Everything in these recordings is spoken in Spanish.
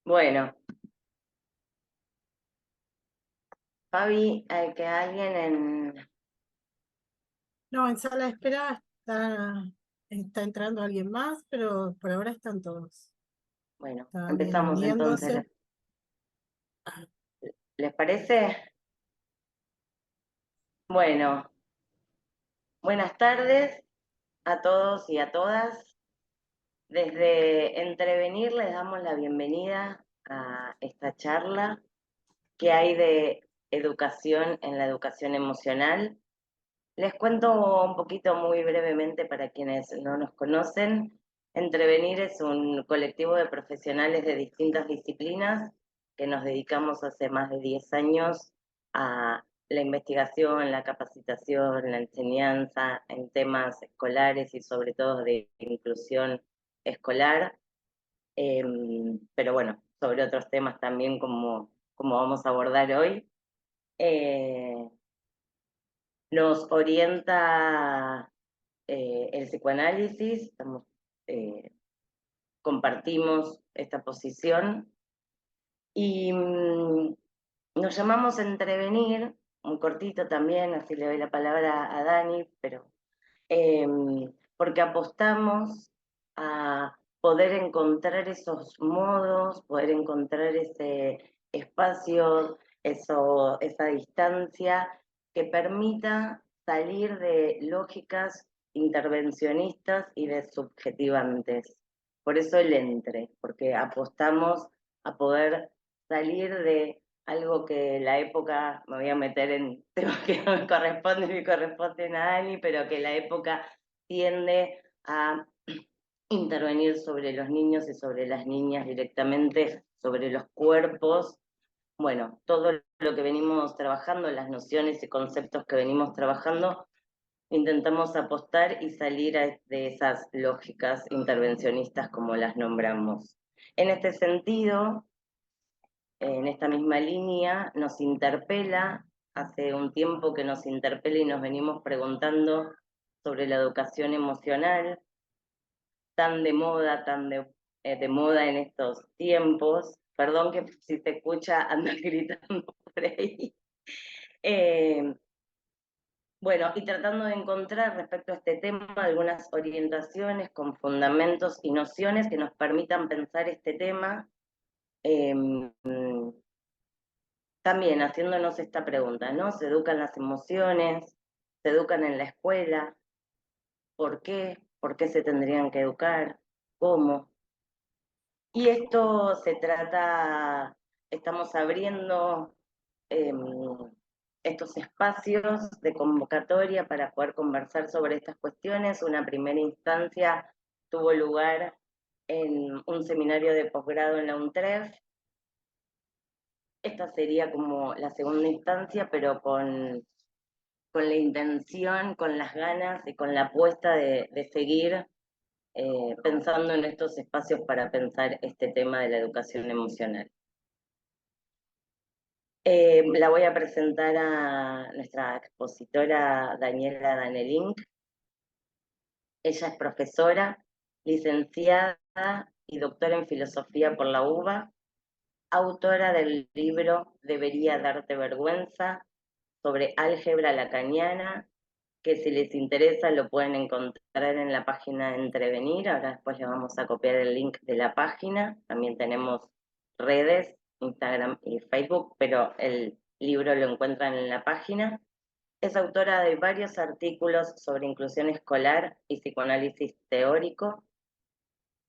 Bueno, Fabi, hay que alguien en... No, en sala de espera está entrando alguien más, pero por ahora están todos. Bueno, Está alguien empezamos entonces. uniéndose. ¿Les parece? Bueno, buenas tardes a todos y a todas. Desde Entrevenir les damos la bienvenida a esta charla que hay de educación en la educación emocional. Les cuento un poquito muy brevemente para quienes no nos conocen. Entrevenir es un colectivo de profesionales de distintas disciplinas que nos dedicamos hace más de 10 años a la investigación, la capacitación, la enseñanza en temas escolares y sobre todo de inclusión escolar. Pero bueno, sobre otros temas también como vamos a abordar hoy. Eh, Nos orienta el psicoanálisis, eh, compartimos esta posición y nos llamamos Entrevenir, un cortito también, así le doy la palabra a Dani, pero eh, porque apostamos a poder encontrar esos modos, poder encontrar ese espacio, esa distancia que permita salir de lógicas intervencionistas y de subjetivantes. Por eso el entre, porque apostamos a poder salir de algo que la época, me voy a meter en temas que no me corresponden ni corresponden a Dani, pero que la época tiende a intervenir sobre los niños y sobre las niñas directamente, sobre los cuerpos. Bueno, todo lo que venimos trabajando, las nociones y conceptos que venimos trabajando, intentamos apostar y salir de esas lógicas intervencionistas como las nombramos. En este sentido, en esta misma línea, nos interpela, hace un tiempo que nos interpela y nos venimos preguntando sobre la educación emocional, tan de moda, de moda en estos tiempos. Perdón que si te escucha andas gritando por ahí. Eh, bueno, y tratando de encontrar respecto a este tema algunas orientaciones con fundamentos y nociones que nos permitan pensar este tema. Eh, También haciéndonos esta pregunta, ¿no? ¿Se educan las emociones? ¿Se educan en la escuela? ¿Por qué? ¿Por qué se tendrían que educar? ¿Cómo? Y esto se trata, estamos abriendo eh, estos espacios de convocatoria para poder conversar sobre estas cuestiones. Una primera instancia tuvo lugar en un seminario de posgrado en la UNTREF. Esta sería como la segunda instancia, pero con la intención, con las ganas y con la apuesta de seguir pensando en estos espacios para pensar este tema de la educación emocional. La voy a presentar a nuestra expositora Daniela Danelink. Ella es profesora, licenciada y doctora en filosofía por la UBA, autora del libro Debería darte vergüenza sobre álgebra lacaniana, que si les interesa lo pueden encontrar en la página de Entrevenir. Ahora después le vamos a copiar el link de la página. También tenemos redes, Instagram y Facebook, pero el libro lo encuentran en la página. Es autora de varios artículos sobre inclusión escolar y psicoanálisis teórico,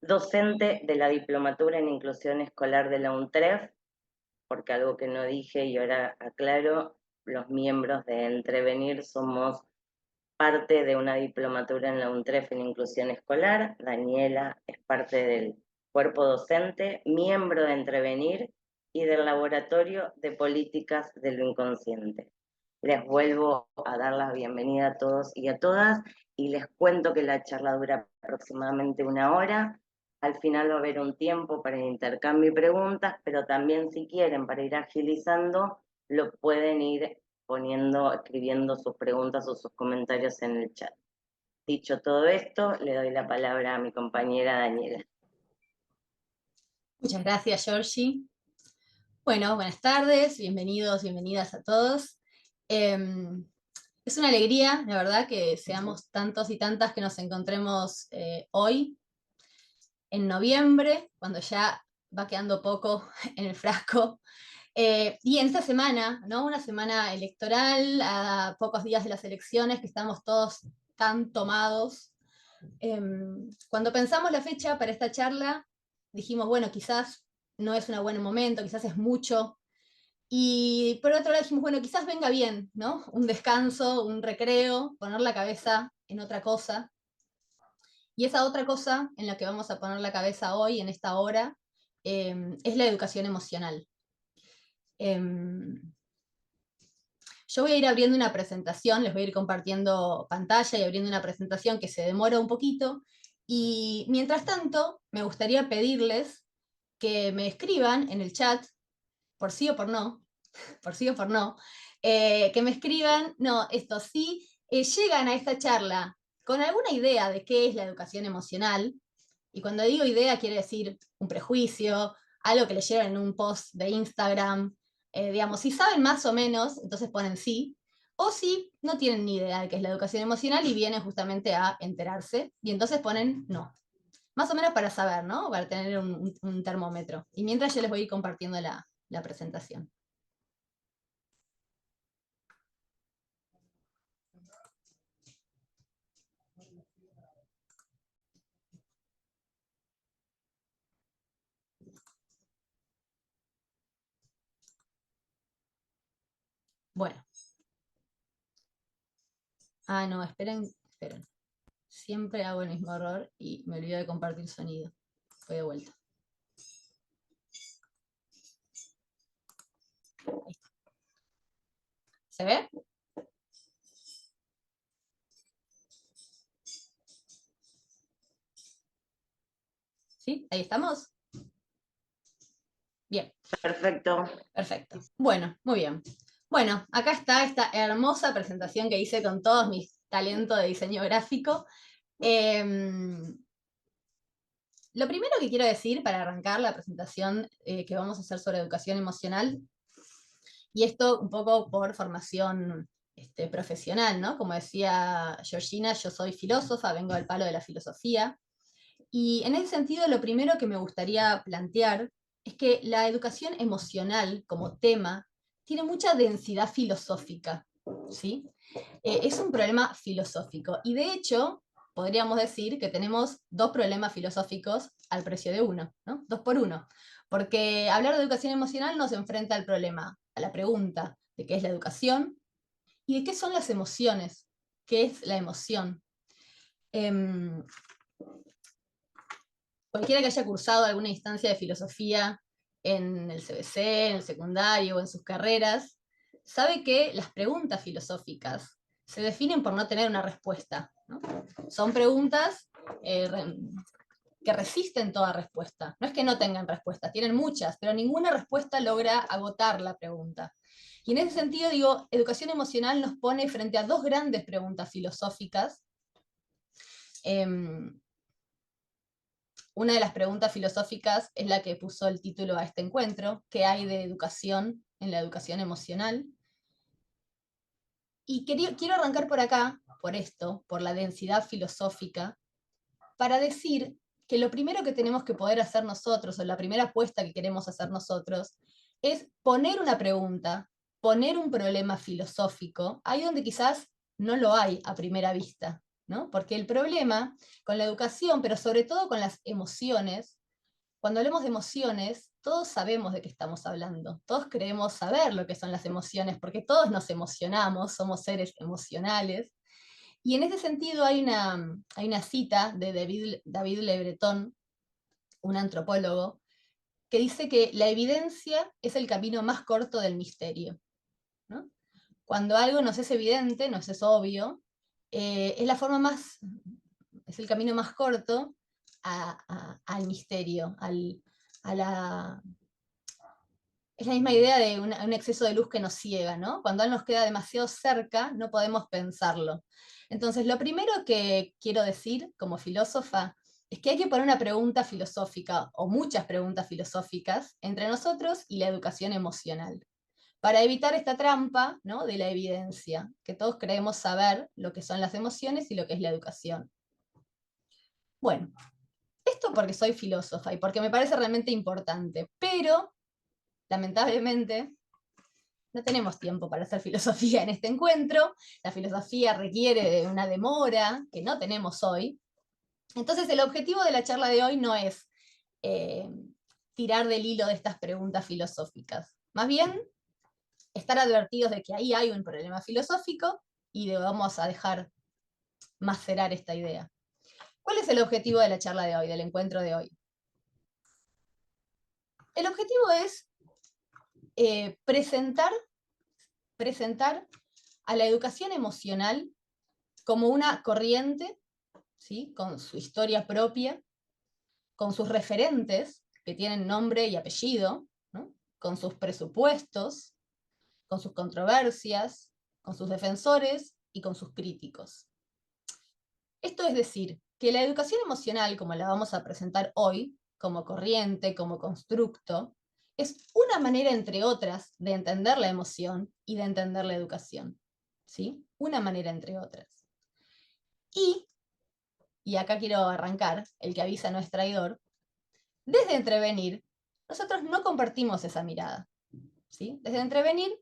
docente de la Diplomatura en Inclusión Escolar de la UNTREF, porque algo que no dije y ahora aclaro, los miembros de Entrevenir somos parte de una diplomatura en la UNTREF en inclusión escolar. Daniela es parte del cuerpo docente, miembro de Entrevenir y del Laboratorio de Políticas de lo Inconsciente. Les vuelvo a dar la bienvenida a todos y a todas y les cuento que la charla dura aproximadamente una hora. Al final va a haber un tiempo para el intercambio y preguntas, pero también si quieren, para ir agilizando, lo pueden ir poniendo, escribiendo sus preguntas o sus comentarios en el chat. Dicho todo esto, le doy la palabra a mi compañera Daniela. Muchas gracias, Georgie. Bueno, buenas tardes, bienvenidos, bienvenidas a todos. Es una alegría, la verdad, que seamos tantos y tantas que nos encontremos hoy, en noviembre, cuando ya va quedando poco en el frasco. Y en esta semana, ¿no? Una semana electoral, a pocos días de las elecciones, que estamos todos tan tomados. Cuando pensamos la fecha para esta charla, dijimos, bueno, quizás no es un buen momento, quizás es mucho. Y por otro lado dijimos, bueno, quizás venga bien, ¿no? Un descanso, un recreo, poner la cabeza en otra cosa. Y esa otra cosa en la que vamos a poner la cabeza hoy, en esta hora, es la educación emocional. Yo voy a ir abriendo una presentación, les voy a ir compartiendo pantalla y abriendo una presentación que se demora un poquito. Y mientras tanto, me gustaría pedirles que me escriban en el chat, por sí o por no, por sí o por no, que me escriban, no, esto sí, llegan a esta charla con alguna idea de qué es la educación emocional, y cuando digo idea quiere decir un prejuicio, algo que leyeron en un post de Instagram, digamos, si saben más o menos, entonces ponen sí, o si no tienen ni idea de qué es la educación emocional y vienen justamente a enterarse, y entonces ponen no. Más o menos para saber, ¿no? Para tener un termómetro. Y mientras yo les voy a ir compartiendo la presentación. Bueno. Ah, no, esperen. Siempre hago el mismo error y me olvido de compartir sonido. Voy de vuelta. ¿Se ve? ¿Sí? ¿Ahí estamos? Bien. Perfecto. Perfecto. Bueno, muy bien. Bueno, acá está esta hermosa presentación que hice con todos mis talentos de diseño gráfico. Lo primero que quiero decir para arrancar la presentación que vamos a hacer sobre educación emocional, y esto un poco por formación profesional, ¿no? Como decía Georgina, yo soy filósofa, vengo del palo de la filosofía, y en ese sentido lo primero que me gustaría plantear es que la educación emocional como tema tiene mucha densidad filosófica, ¿sí? Es un problema filosófico, y de hecho podríamos decir que tenemos dos problemas filosóficos al precio de uno, ¿no? Dos por uno, porque hablar de educación emocional nos enfrenta al problema, a la pregunta de qué es la educación y de qué son las emociones, qué es la emoción. Cualquiera que haya cursado alguna instancia de filosofía en el CBC, en el secundario o en sus carreras, sabe que las preguntas filosóficas se definen por no tener una respuesta, ¿no? Son preguntas que resisten toda respuesta. No es que no tengan respuesta, tienen muchas, pero ninguna respuesta logra agotar la pregunta. Y en ese sentido, digo, educación emocional nos pone frente a dos grandes preguntas filosóficas. Una de las preguntas filosóficas es la que puso el título a este encuentro: ¿qué hay de educación en la educación emocional? Y quiero arrancar por acá, por esto, por la densidad filosófica, para decir que lo primero que tenemos que poder hacer nosotros, o la primera apuesta que queremos hacer nosotros, es poner una pregunta, poner un problema filosófico, ahí donde quizás no lo hay a primera vista, ¿no? Porque el problema con la educación, pero sobre todo con las emociones, cuando hablamos de emociones, todos sabemos de qué estamos hablando, todos creemos saber lo que son las emociones, porque todos nos emocionamos, somos seres emocionales. Y en ese sentido hay una cita de David Le Breton, un antropólogo, que dice que la evidencia es el camino más corto del misterio, ¿no? Cuando algo nos es evidente, nos es obvio, es el camino más corto al misterio, a la, es la misma idea de un exceso de luz que nos ciega, ¿no? Cuando algo nos queda demasiado cerca, no podemos pensarlo. Entonces, lo primero que quiero decir como filósofa es que hay que poner una pregunta filosófica, o muchas preguntas filosóficas, entre nosotros y la educación emocional, para evitar esta trampa, ¿no?, de la evidencia, que todos creemos saber lo que son las emociones y lo que es la educación. Bueno, esto porque soy filósofa y porque me parece realmente importante, pero lamentablemente no tenemos tiempo para hacer filosofía en este encuentro. La filosofía requiere de una demora que no tenemos hoy. Entonces el objetivo de la charla de hoy no es tirar del hilo de estas preguntas filosóficas. Más bien, estar advertidos de que ahí hay un problema filosófico y vamos a dejar macerar esta idea. ¿Cuál es el objetivo de la charla de hoy, del encuentro de hoy? El objetivo es presentar a la educación emocional como una corriente, ¿sí?, con su historia propia, con sus referentes, que tienen nombre y apellido, ¿no?, con sus presupuestos, con sus controversias, con sus defensores y con sus críticos. Esto es decir, que la educación emocional, como la vamos a presentar hoy, como corriente, como constructo, es una manera, entre otras, de entender la emoción y de entender la educación. ¿Sí? Una manera, entre otras. Y acá quiero arrancar, el que avisa no es traidor, desde Entrevenir, nosotros no compartimos esa mirada. ¿Sí? Desde Entrevenir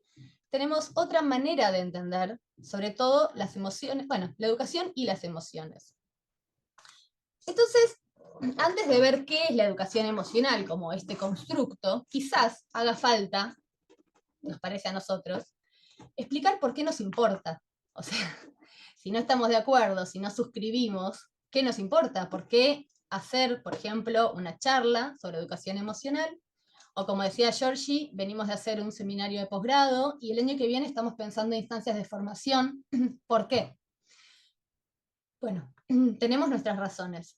tenemos otra manera de entender, sobre todo las emociones, bueno, la educación y las emociones. Entonces, antes de ver qué es la educación emocional como este constructo, quizás haga falta, nos parece a nosotros, explicar por qué nos importa. O sea, si no estamos de acuerdo, si no suscribimos, ¿qué nos importa? ¿Por qué hacer, por ejemplo, una charla sobre educación emocional? O como decía Georgie, venimos de hacer un seminario de posgrado y el año que viene estamos pensando en instancias de formación. ¿Por qué? Bueno, tenemos nuestras razones.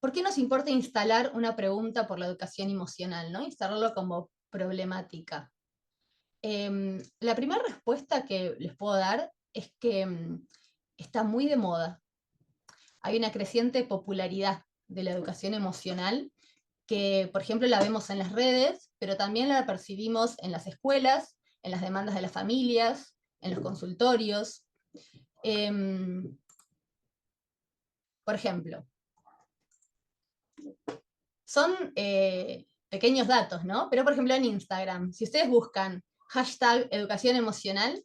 ¿Por qué nos importa instalar una pregunta por la educación emocional, ¿no? Instalarlo como problemática. La primera respuesta que les puedo dar es que está muy de moda. Hay una creciente popularidad de la educación emocional que, por ejemplo, la vemos en las redes, pero también la percibimos en las escuelas, en las demandas de las familias, en los consultorios. Por ejemplo, son pequeños datos, ¿no? Pero, por ejemplo, en Instagram, si ustedes buscan hashtag educación emocional,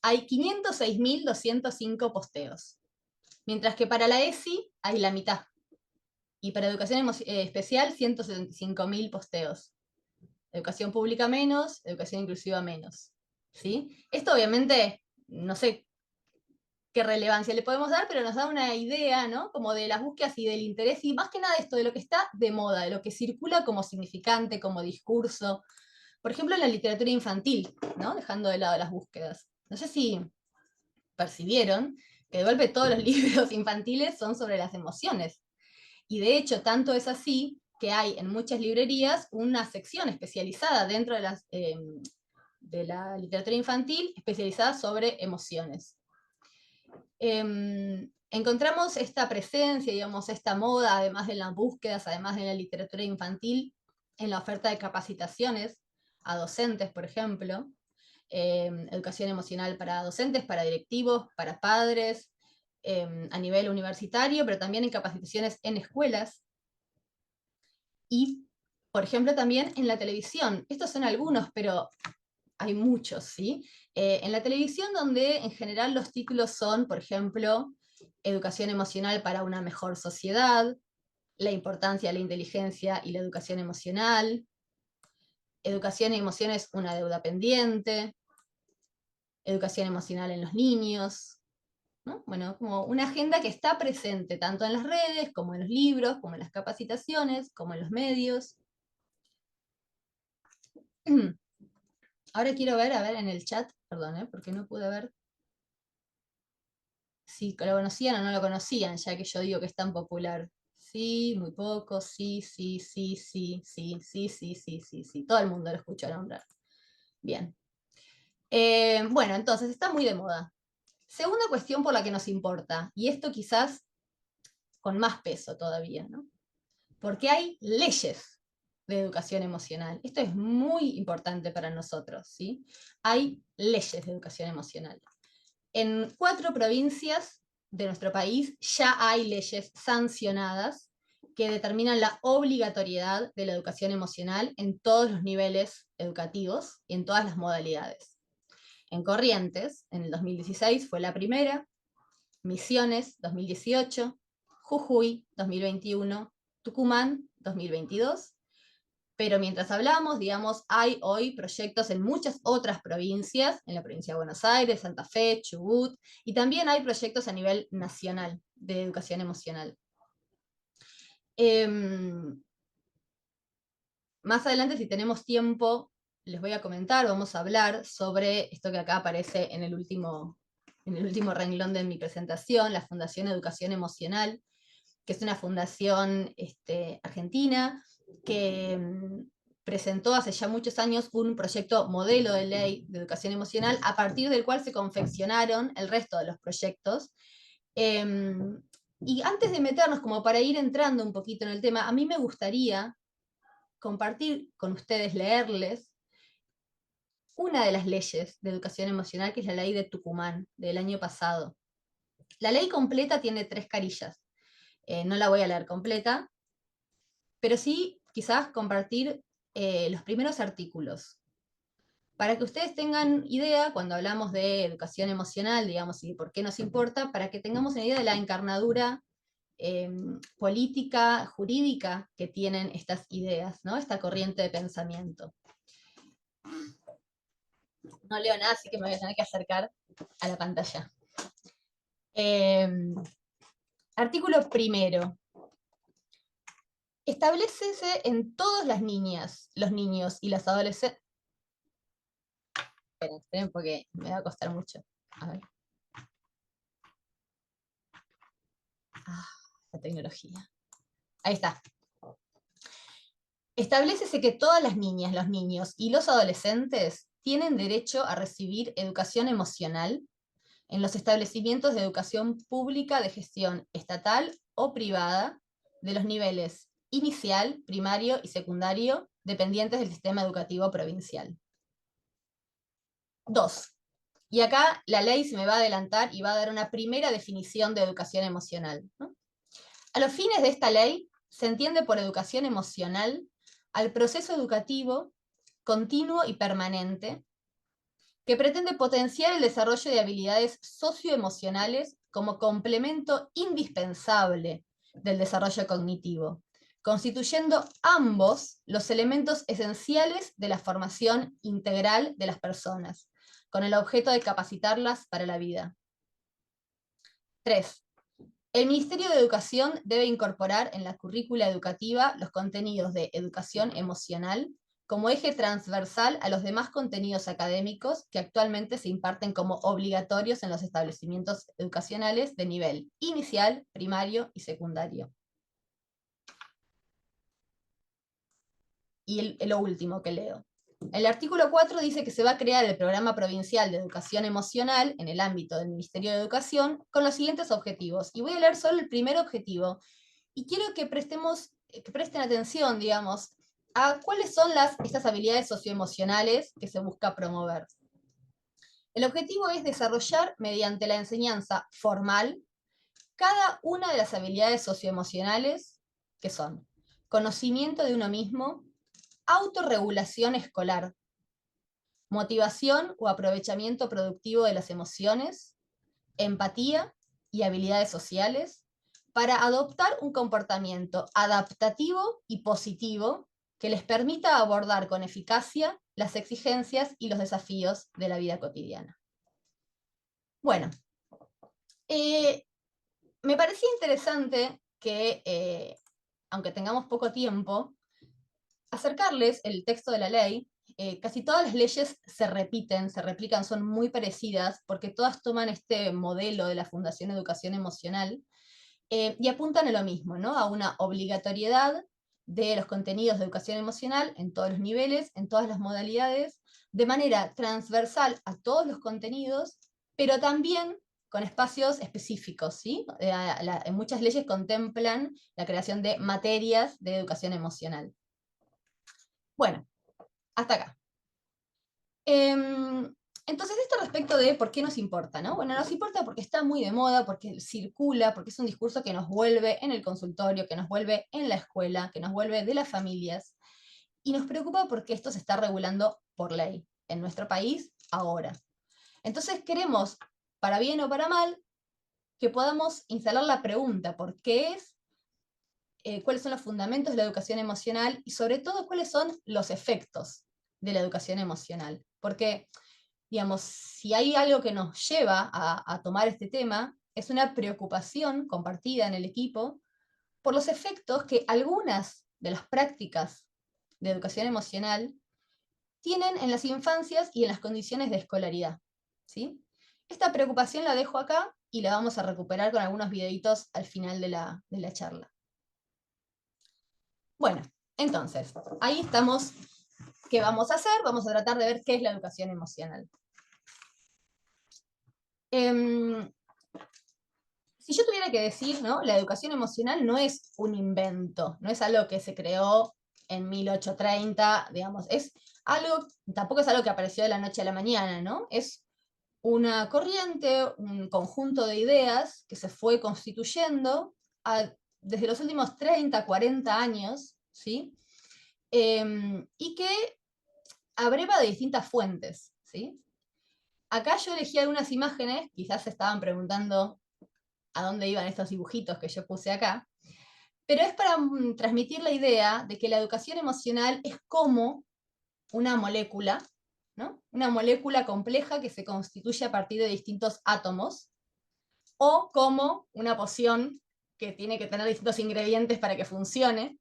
hay 506.205 posteos. Mientras que para la ESI hay la mitad. Y para educación especial, 175.000 posteos. Educación pública menos, educación inclusiva menos. ¿Sí? Esto obviamente, no sé qué relevancia le podemos dar, pero nos da una idea, ¿no?, como de las búsquedas y del interés, y más que nada esto de lo que está de moda, de lo que circula como significante, como discurso. Por ejemplo, en la literatura infantil, ¿no?, dejando de lado las búsquedas. No sé si percibieron que de golpe todos los libros infantiles son sobre las emociones. Y de hecho, tanto es así que hay en muchas librerías una sección especializada dentro de la literatura infantil, especializada sobre emociones. Encontramos esta presencia, digamos, esta moda, además de las búsquedas, además de la literatura infantil, en la oferta de capacitaciones a docentes, por ejemplo, educación emocional para docentes, para directivos, para padres, a nivel universitario, pero también en capacitaciones en escuelas. Y, por ejemplo, también en la televisión. Estos son algunos, pero hay muchos, ¿sí? En la televisión, donde en general los títulos son, por ejemplo, educación emocional para una mejor sociedad, la importancia de la inteligencia y la educación emocional, educación y emociones, una deuda pendiente, educación emocional en los niños, ¿no? Bueno, como una agenda que está presente tanto en las redes, como en los libros, como en las capacitaciones, como en los medios. Ahora quiero ver, a ver, en el chat, perdón, porque no pude ver si lo conocían o no lo conocían, ya que yo digo que es tan popular. Sí, muy poco, sí, sí, sí, sí, sí, sí, sí, sí, sí, sí. Todo el mundo lo escuchó nombrar. Bien. Bueno, entonces está muy de moda. Segunda cuestión por la que nos importa, y esto quizás con más peso todavía, ¿no? Porque hay leyes de educación emocional. Esto es muy importante para nosotros, ¿sí? Hay leyes de educación emocional. En 4 provincias de nuestro país ya hay leyes sancionadas que determinan la obligatoriedad de la educación emocional en todos los niveles educativos y en todas las modalidades. En Corrientes, en el 2016 fue la primera, Misiones 2018, Jujuy 2021, Tucumán 2022, pero mientras hablamos, digamos, hay hoy proyectos en muchas otras provincias, en la provincia de Buenos Aires, Santa Fe, Chubut, y también hay proyectos a nivel nacional de educación emocional. Más adelante, si tenemos tiempo, les voy a comentar, vamos a hablar sobre esto que acá aparece en el último renglón de mi presentación, la Fundación Educación Emocional, que es una fundación argentina que presentó hace ya muchos años un proyecto modelo de ley de educación emocional, a partir del cual se confeccionaron el resto de los proyectos. Y antes de meternos, como para ir entrando un poquito en el tema, a mí me gustaría compartir con ustedes, leerles una de las leyes de educación emocional, que es la ley de Tucumán, del año pasado. La ley completa tiene 3 carillas. No la voy a leer completa, pero sí quizás compartir los primeros artículos, para que ustedes tengan idea, cuando hablamos de educación emocional, digamos, y por qué nos importa, para que tengamos una idea de la encarnadura política, jurídica que tienen estas ideas, ¿no? Esta corriente de pensamiento. No leo nada, así que me voy a tener que acercar a la pantalla. Artículo primero. Establécese en todas las niñas, los niños y las adolescentes. Esperen, porque me va a costar mucho. A ver. La tecnología. Ahí está. Establécese que todas las niñas, los niños y los adolescentes tienen derecho a recibir educación emocional en los establecimientos de educación pública de gestión estatal o privada de los niveles inicial, primario y secundario, dependientes del sistema educativo provincial. 2. Y acá la ley se me va a adelantar y va a dar una primera definición de educación emocional, ¿no? A los fines de esta ley, se entiende por educación emocional al proceso educativo continuo y permanente que pretende potenciar el desarrollo de habilidades socioemocionales como complemento indispensable del desarrollo cognitivo, constituyendo ambos los elementos esenciales de la formación integral de las personas, con el objeto de capacitarlas para la vida. 3. El Ministerio de Educación debe incorporar en la currícula educativa los contenidos de educación emocional como eje transversal a los demás contenidos académicos que actualmente se imparten como obligatorios en los establecimientos educacionales de nivel inicial, primario y secundario. Y lo último que leo. El artículo 4 dice que se va a crear el Programa Provincial de Educación Emocional en el ámbito del Ministerio de Educación con los siguientes objetivos. Y voy a leer solo el primer objetivo. Y quiero que presten atención, digamos, a cuáles son estas habilidades socioemocionales que se busca promover. El objetivo es desarrollar, mediante la enseñanza formal, cada una de las habilidades socioemocionales que son conocimiento de uno mismo, autorregulación escolar, motivación o aprovechamiento productivo de las emociones, empatía y habilidades sociales, para adoptar un comportamiento adaptativo y positivo que les permita abordar con eficacia las exigencias y los desafíos de la vida cotidiana. Bueno, me parecía interesante que, aunque tengamos poco tiempo, acercarles el texto de la ley. Casi todas las leyes se repiten, se replican, son muy parecidas, porque todas toman este modelo de la Fundación Educación Emocional y apuntan a lo mismo, ¿no? A una obligatoriedad de los contenidos de educación emocional en todos los niveles, en todas las modalidades, de manera transversal a todos los contenidos, pero también con espacios específicos, ¿sí? En muchas leyes contemplan la creación de materias de educación emocional. Bueno, hasta acá. Entonces, esto respecto de por qué nos importa, ¿no? Bueno, nos importa porque está muy de moda, porque circula, porque es un discurso que nos vuelve en el consultorio, que nos vuelve en la escuela, que nos vuelve de las familias, y nos preocupa porque esto se está regulando por ley en nuestro país ahora. Entonces queremos, para bien o para mal, que podamos instalar la pregunta, ¿por qué es? ¿Cuáles son los fundamentos de la educación emocional? Y sobre todo, ¿cuáles son los efectos de la educación emocional? Porque, digamos, si hay algo que nos lleva a tomar este tema, es una preocupación compartida en el equipo por los efectos que algunas de las prácticas de educación emocional tienen en las infancias y en las condiciones de escolaridad, ¿sí? Esta preocupación la dejo acá y la vamos a recuperar con algunos videitos al final de la charla. Bueno, entonces, ahí estamos. ¿Qué vamos a hacer? Vamos a tratar de ver qué es la educación emocional. Si yo tuviera que decir, ¿no? La educación emocional no es un invento, no es algo que se creó en 1830, digamos, es algo, tampoco es algo que apareció de la noche a la mañana, ¿no? Es una corriente, un conjunto de ideas que se fue constituyendo desde los últimos 30, 40 años, ¿sí? Y que abreva de distintas fuentes, ¿sí? Acá yo elegí algunas imágenes, quizás se estaban preguntando a dónde iban estos dibujitos que yo puse acá, pero es para transmitir la idea de que la educación emocional es como una molécula, ¿no? Una molécula compleja que se constituye a partir de distintos átomos, o como una poción que tiene que tener distintos ingredientes para que funcione,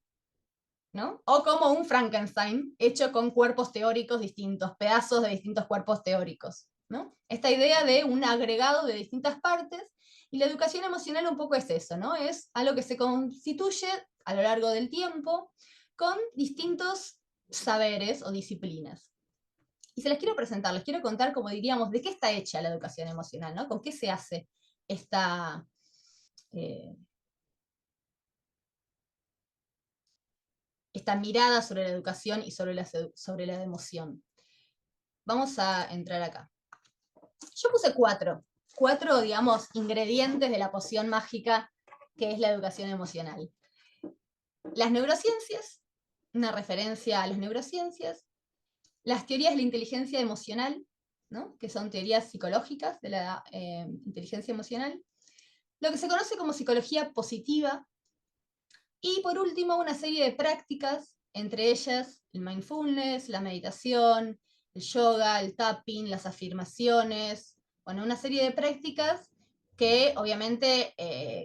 ¿no? O como un Frankenstein hecho con cuerpos teóricos distintos, pedazos de distintos cuerpos teóricos, ¿no? Esta idea de un agregado de distintas partes, y la educación emocional un poco es eso, ¿no? Es algo que se constituye a lo largo del tiempo con distintos saberes o disciplinas. Y se les quiero presentar, les quiero contar, como diríamos, de qué está hecha la educación emocional, ¿no? ¿Con qué se hace esta, esta mirada sobre la educación y sobre la emoción? Vamos a entrar acá. Yo puse cuatro, digamos, ingredientes de la poción mágica que es la educación emocional. Las neurociencias, una referencia a las neurociencias, las teorías de la inteligencia emocional, ¿no? Que son teorías psicológicas de la inteligencia emocional, lo que se conoce como psicología positiva, y por último una serie de prácticas, entre ellas el mindfulness, la meditación, el yoga, el tapping, las afirmaciones, bueno, una serie de prácticas que obviamente,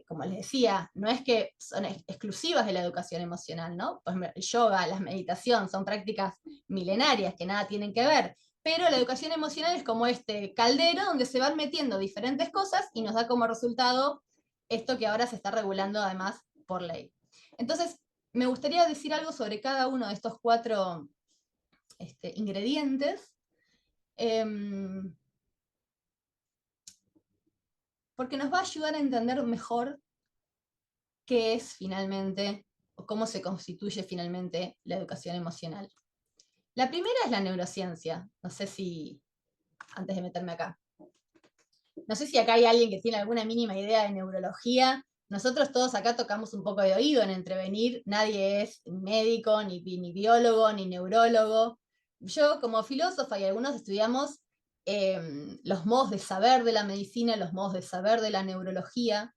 como les decía, no es que son exclusivas de la educación emocional, ¿no? Por ejemplo, el yoga, la meditación son prácticas milenarias que nada tienen que ver, pero la educación emocional es como este caldero donde se van metiendo diferentes cosas y nos da como resultado esto que ahora se está regulando además por ley. Entonces, me gustaría decir algo sobre cada uno de estos cuatro ingredientes, porque nos va a ayudar a entender mejor qué es finalmente, o cómo se constituye finalmente la educación emocional. La primera es la neurociencia. No sé si, antes de meterme acá, no sé si acá hay alguien que tiene alguna mínima idea de neurología. Nosotros todos acá tocamos un poco de oído en Entrevenir, nadie es médico, ni biólogo, ni neurólogo. Yo como filósofa y algunos estudiamos los modos de saber de la medicina, los modos de saber de la neurología,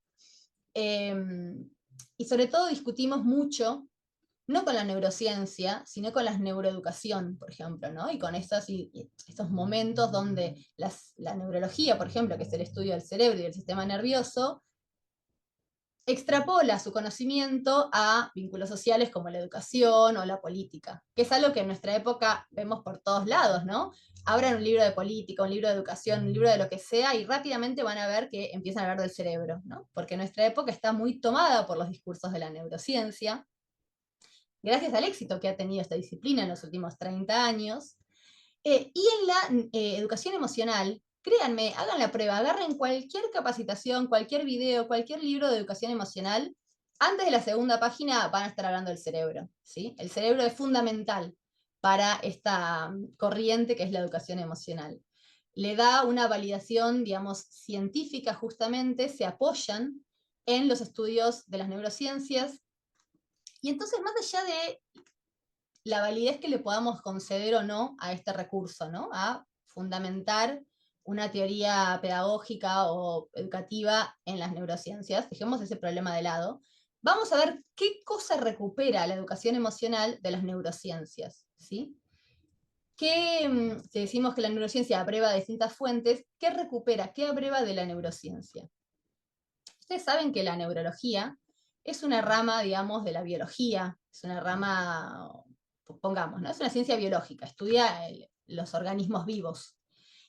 y sobre todo discutimos mucho, no con la neurociencia, sino con la neuroeducación, por ejemplo, ¿no? Y con estos momentos donde la neurología, por ejemplo, que es el estudio del cerebro y del sistema nervioso, extrapola su conocimiento a vínculos sociales como la educación o la política, que es algo que en nuestra época vemos por todos lados, ¿no? Abran un libro de política, un libro de educación, un libro de lo que sea, y rápidamente van a ver que empiezan a hablar del cerebro, ¿no? Porque nuestra época está muy tomada por los discursos de la neurociencia, gracias al éxito que ha tenido esta disciplina en los últimos 30 años. Y en la educación emocional, créanme, hagan la prueba, agarren cualquier capacitación, cualquier video, cualquier libro de educación emocional, antes de la segunda página van a estar hablando del cerebro, ¿sí? El cerebro es fundamental para esta corriente que es la educación emocional. Le da una validación, digamos, científica justamente, se apoyan en los estudios de las neurociencias, y entonces más allá de la validez que le podamos conceder o no a este recurso, ¿no? A fundamentar una teoría pedagógica o educativa en las neurociencias, dejemos ese problema de lado, vamos a ver qué cosa recupera la educación emocional de las neurociencias, ¿sí? Si decimos que la neurociencia aprueba de distintas fuentes, ¿qué recupera, qué aprueba de la neurociencia? Ustedes saben que la neurología es una rama, digamos, de la biología, es una rama, pongamos, ¿no? Es una ciencia biológica, estudia los organismos vivos.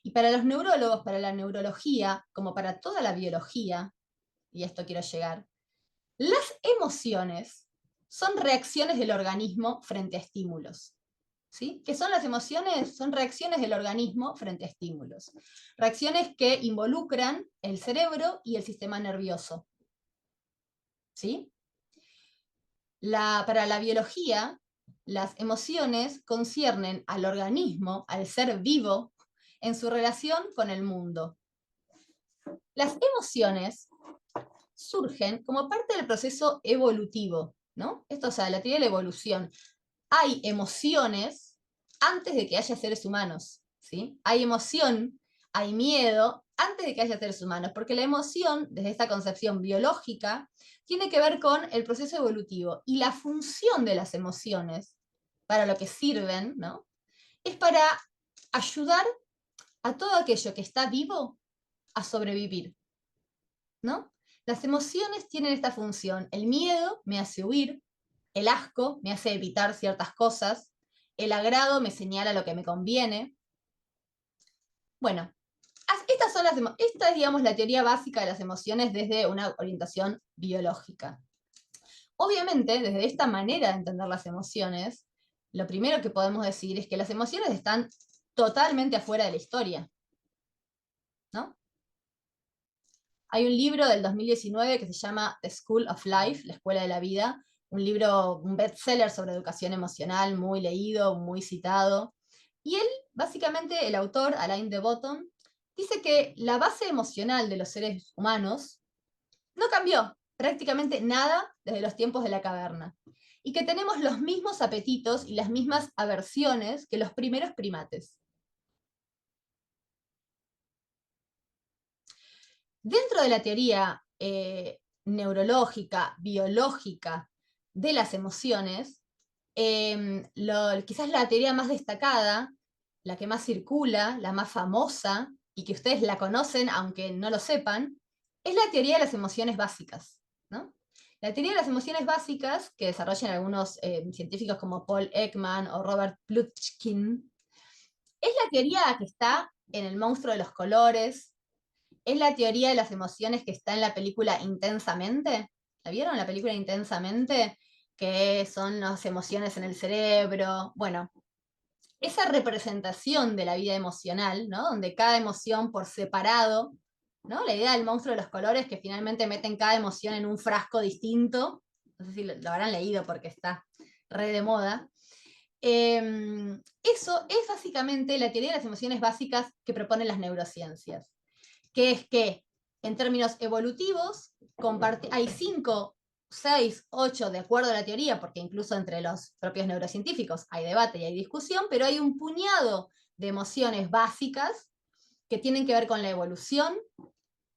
Y para los neurólogos, para la neurología, como para toda la biología, y a esto quiero llegar, las emociones son reacciones del organismo frente a estímulos. ¿Sí? ¿Qué son las emociones? Son reacciones del organismo frente a estímulos. Reacciones que involucran el cerebro y el sistema nervioso. ¿Sí? Para la biología, las emociones conciernen al organismo, al ser vivo, en su relación con el mundo. Las emociones surgen como parte del proceso evolutivo, ¿no? Esto, o sea, la teoría de la evolución. Hay emociones antes de que haya seres humanos, ¿sí? Hay emoción, hay miedo antes de que haya seres humanos, porque la emoción, desde esta concepción biológica, tiene que ver con el proceso evolutivo. Y la función de las emociones, para lo que sirven, ¿no? Es para ayudar a todo aquello que está vivo a sobrevivir, ¿no? Las emociones tienen esta función. El miedo me hace huir, el asco me hace evitar ciertas cosas, el agrado me señala lo que me conviene. Bueno, esta es, digamos, la teoría básica de las emociones desde una orientación biológica. Obviamente, desde esta manera de entender las emociones, lo primero que podemos decir es que las emociones están totalmente afuera de la historia, ¿no? Hay un libro del 2019 que se llama The School of Life, la Escuela de la Vida, un libro, un bestseller sobre educación emocional, muy leído, muy citado. Y él, básicamente, el autor, Alain de Botton, dice que la base emocional de los seres humanos no cambió prácticamente nada desde los tiempos de la caverna. Y que tenemos los mismos apetitos y las mismas aversiones que los primeros primates. Dentro de la teoría neurológica, biológica de las emociones, quizás la teoría más destacada, la que más circula, la más famosa, y que ustedes la conocen aunque no lo sepan, es la teoría de las emociones básicas, ¿no? La teoría de las emociones básicas, que desarrollan algunos científicos como Paul Ekman o Robert Plutchkin, es la teoría que está en El monstruo de los colores, es la teoría de las emociones que está en la película Intensamente. ¿La vieron la película Intensamente? Que son las emociones en el cerebro. Bueno, esa representación de la vida emocional, ¿no? Donde cada emoción por separado, ¿no? La idea del monstruo de los colores, que finalmente meten cada emoción en un frasco distinto. No sé si lo habrán leído porque está re de moda. Eso es básicamente la teoría de las emociones básicas que proponen las neurociencias, que es que en términos evolutivos hay 5, 6, 8, de acuerdo a la teoría, porque incluso entre los propios neurocientíficos hay debate y hay discusión, pero hay un puñado de emociones básicas que tienen que ver con la evolución,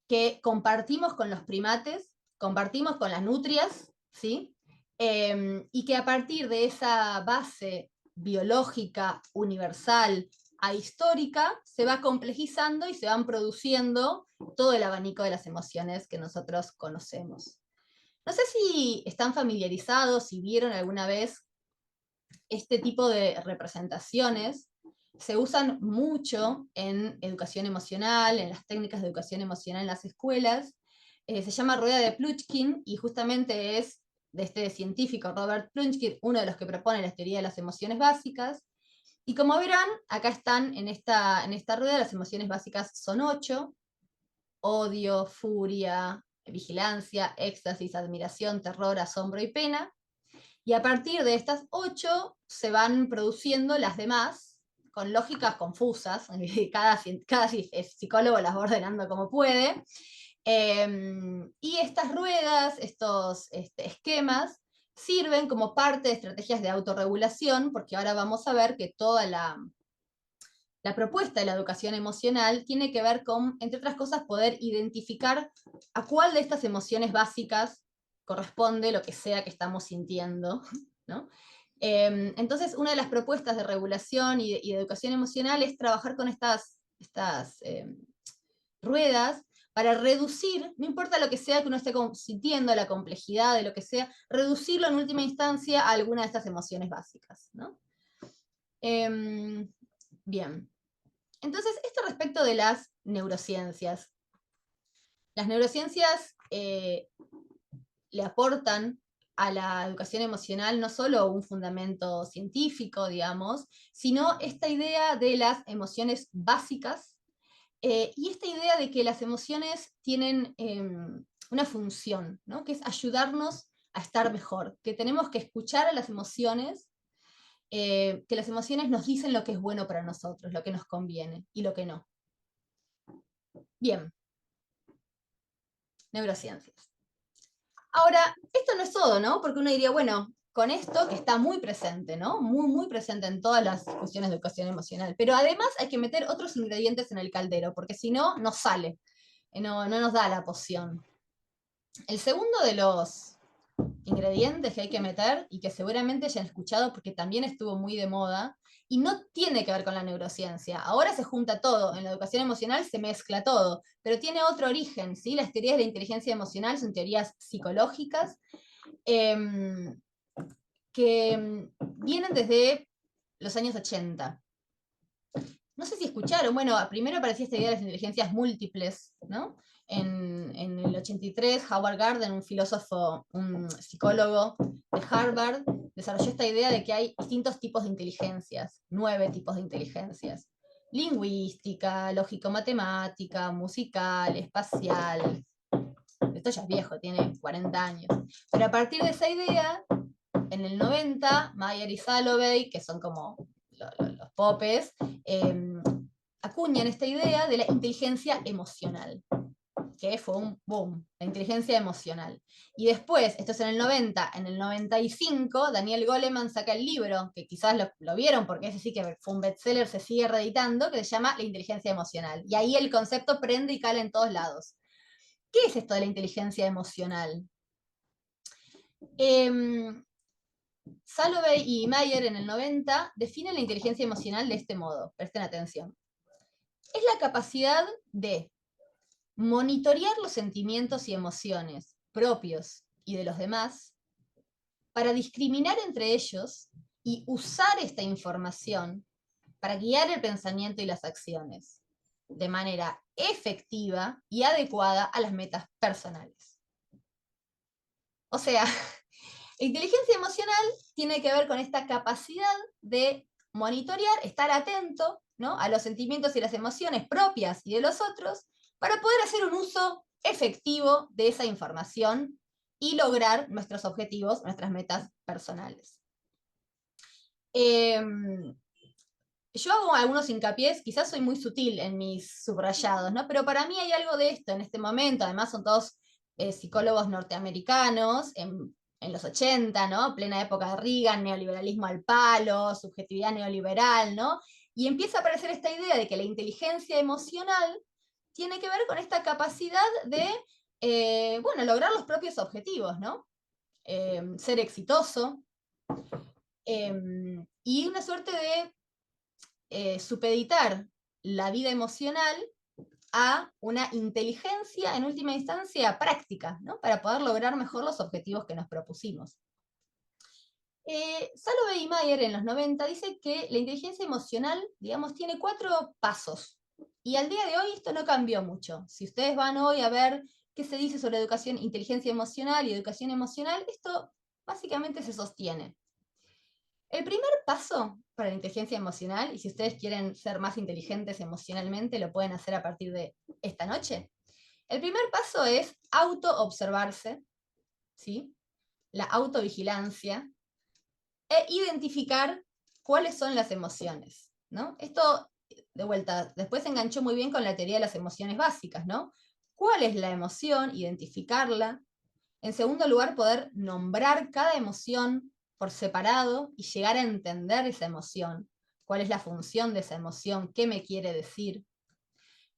que compartimos con los primates, compartimos con las nutrias, ¿sí? Y que a partir de esa base biológica universal ahistórica se va complejizando y se van produciendo todo el abanico de las emociones que nosotros conocemos. No sé si están familiarizados, si vieron alguna vez este tipo de representaciones. Se usan mucho en educación emocional, en las técnicas de educación emocional en las escuelas. Se llama rueda de Plutchkin y justamente es de este científico Robert Plutchkin, uno de los que propone la teoría de las emociones básicas. Y como verán, acá están en esta rueda, las emociones básicas son 8: odio, furia, vigilancia, éxtasis, admiración, terror, asombro y pena. Y a partir de estas 8 se van produciendo las demás, con lógicas confusas, cada psicólogo las va ordenando como puede. Y estas ruedas, estos esquemas, sirven como parte de estrategias de autorregulación, porque ahora vamos a ver que toda la propuesta de la educación emocional tiene que ver con, entre otras cosas, poder identificar a cuál de estas emociones básicas corresponde lo que sea que estamos sintiendo, ¿no? Entonces, una de las propuestas de regulación y de educación emocional es trabajar con estas ruedas para reducir, no importa lo que sea que uno esté sintiendo, la complejidad de lo que sea, reducirlo en última instancia a alguna de estas emociones básicas, ¿no? Bien. Entonces, esto respecto de las neurociencias. Las neurociencias le aportan a la educación emocional no solo un fundamento científico, digamos, sino esta idea de las emociones básicas y esta idea de que las emociones tienen una función, ¿no? Que es ayudarnos a estar mejor, que tenemos que escuchar a las emociones, que las emociones nos dicen lo que es bueno para nosotros, lo que nos conviene y lo que no. Bien, neurociencias. Ahora, esto no es todo, ¿no? Porque uno diría, bueno, con esto que está muy presente, ¿no? Muy, muy presente en todas las discusiones de educación emocional, pero además hay que meter otros ingredientes en el caldero, porque si no, no sale, no nos da la poción. El segundo de los ingredientes que hay que meter, y que seguramente ya han escuchado porque también estuvo muy de moda, y no tiene que ver con la neurociencia. Ahora se junta todo, en la educación emocional se mezcla todo, pero tiene otro origen, ¿sí? Las teorías de la inteligencia emocional son teorías psicológicas que vienen desde los años 80. No sé si escucharon, bueno, primero aparecía esta idea de las inteligencias múltiples, ¿no? En el 83, Howard Gardner, un filósofo, un psicólogo de Harvard, desarrolló esta idea de que hay distintos tipos de inteligencias, 9 tipos de inteligencias. Lingüística, lógico-matemática, musical, espacial. Esto ya es viejo, tiene 40 años. Pero a partir de esa idea, en el 90, Mayer y Salovey, que son como los popes, acuñan esta idea de la inteligencia emocional, que fue un boom, la inteligencia emocional. Y después, esto es en el 90, en el 95, Daniel Goleman saca el libro, que quizás lo vieron, porque ese sí que fue un bestseller, se sigue reeditando, que se llama La inteligencia emocional. Y ahí el concepto prende y cala en todos lados. ¿Qué es esto de la inteligencia emocional? Salovey y Mayer en el 90 definen la inteligencia emocional de este modo, presten atención. Es la capacidad de monitorear los sentimientos y emociones propios y de los demás para discriminar entre ellos y usar esta información para guiar el pensamiento y las acciones de manera efectiva y adecuada a las metas personales. O sea, la inteligencia emocional tiene que ver con esta capacidad de monitorear, estar atento, ¿no?, a los sentimientos y las emociones propias y de los otros para poder hacer un uso efectivo de esa información y lograr nuestros objetivos, nuestras metas personales. Yo hago algunos hincapiés, quizás soy muy sutil en mis subrayados, ¿no? Pero para mí hay algo de esto en este momento, además son todos psicólogos norteamericanos, en los 80, ¿no? Plena época de Reagan, neoliberalismo al palo, subjetividad neoliberal, ¿no? Y empieza a aparecer esta idea de que la inteligencia emocional tiene que ver con esta capacidad de, bueno, lograr los propios objetivos, ¿no? Ser exitoso, y una suerte de supeditar la vida emocional a una inteligencia, en última instancia, práctica, ¿no?, para poder lograr mejor los objetivos que nos propusimos. Salovey y Mayer en los 90 dice que la inteligencia emocional, digamos, tiene 4 pasos. Y al día de hoy esto no cambió mucho. Si ustedes van hoy a ver qué se dice sobre educación, inteligencia emocional y educación emocional, esto básicamente se sostiene. El primer paso para la inteligencia emocional, y si ustedes quieren ser más inteligentes emocionalmente, lo pueden hacer a partir de esta noche. El primer paso es auto-observarse, ¿sí? La autovigilancia, e identificar cuáles son las emociones, ¿no? Esto, de vuelta, después se enganchó muy bien con la teoría de las emociones básicas, ¿no? ¿Cuál es la emoción? Identificarla. En segundo lugar, poder nombrar cada emoción por separado y llegar a entender esa emoción. ¿Cuál es la función de esa emoción? ¿Qué me quiere decir?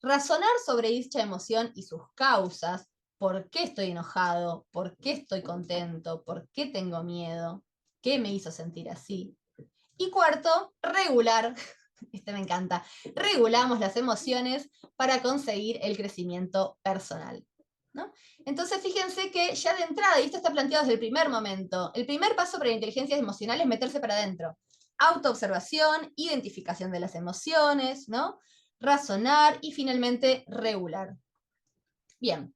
Razonar sobre dicha emoción y sus causas. ¿Por qué estoy enojado? ¿Por qué estoy contento? ¿Por qué tengo miedo? ¿Qué me hizo sentir así? Y cuarto, regular. Este me encanta. Regulamos las emociones para conseguir el crecimiento personal, ¿no? Entonces, fíjense que ya de entrada, y esto está planteado desde el primer momento, el primer paso para la inteligencia emocional es meterse para adentro. Autoobservación, identificación de las emociones, ¿no? Razonar y finalmente regular. Bien.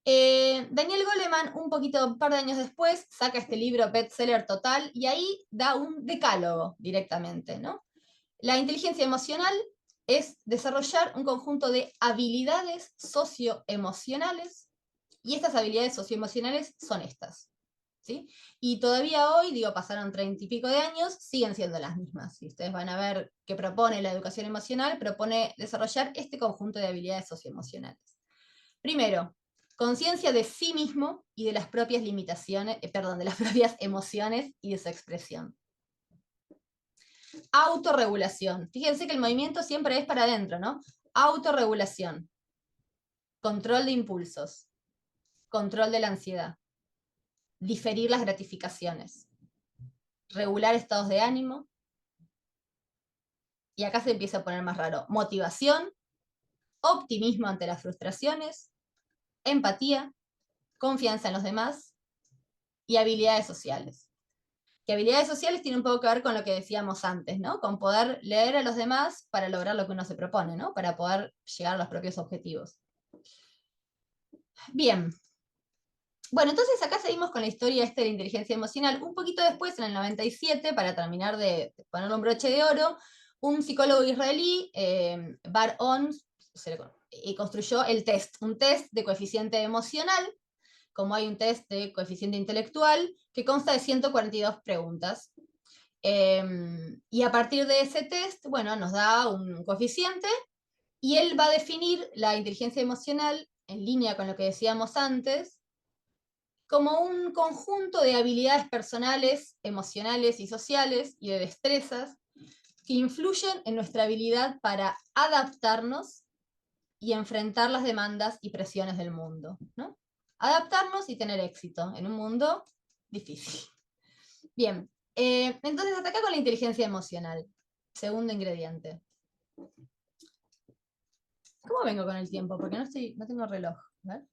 Daniel Goleman, un par de años después, saca este libro bestseller total y ahí da un decálogo directamente, ¿no? La inteligencia emocional es desarrollar un conjunto de habilidades socioemocionales y estas habilidades socioemocionales son estas, ¿sí? Y todavía hoy, digo, pasaron 30 y pico de años, siguen siendo las mismas. Si ustedes van a ver qué propone la educación emocional, propone desarrollar este conjunto de habilidades socioemocionales. Primero, conciencia de sí mismo y de las propias limitaciones, de las propias emociones y de su expresión. Autorregulación. Fíjense que el movimiento siempre es para adentro, ¿no? Autorregulación. Control de impulsos. Control de la ansiedad. Diferir las gratificaciones. Regular estados de ánimo. Y acá se empieza a poner más raro. Motivación. Optimismo ante las frustraciones. Empatía. Confianza en los demás. Y habilidades sociales. Que habilidades sociales tienen un poco que ver con lo que decíamos antes, ¿no? Con poder leer a los demás para lograr lo que uno se propone, ¿no? Para poder llegar a los propios objetivos. Bien. Bueno, entonces acá seguimos con la historia de la inteligencia emocional. Un poquito después, en el 97, para terminar de poner un broche de oro, un psicólogo israelí, Bar On, construyó el test, un test de coeficiente emocional, como hay un test de coeficiente intelectual, que consta de 142 preguntas. Y a partir de ese test, bueno, nos da un coeficiente y él va a definir la inteligencia emocional, en línea con lo que decíamos antes, como un conjunto de habilidades personales, emocionales y sociales y de destrezas que influyen en nuestra habilidad para adaptarnos y enfrentar las demandas y presiones del mundo, ¿no? Adaptarnos y tener éxito en un mundo difícil. Bien, entonces hasta acá con la inteligencia emocional. Segundo ingrediente. ¿Cómo vengo con el tiempo? Porque no tengo reloj. ¿Ver?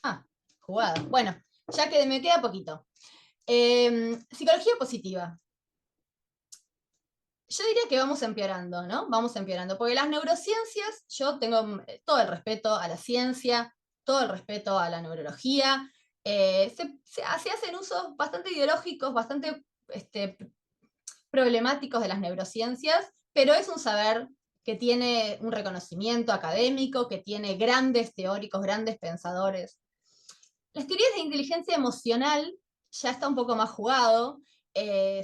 Ah, jugada. Bueno, ya que me queda poquito. Psicología positiva. Yo diría que vamos empeorando, ¿no? Vamos empeorando, porque las neurociencias, yo tengo todo el respeto a la ciencia, todo el respeto a la neurología, se hacen usos bastante ideológicos, bastante problemáticos de las neurociencias, pero es un saber que tiene un reconocimiento académico, que tiene grandes teóricos, grandes pensadores. Las teorías de inteligencia emocional ya está un poco más jugado,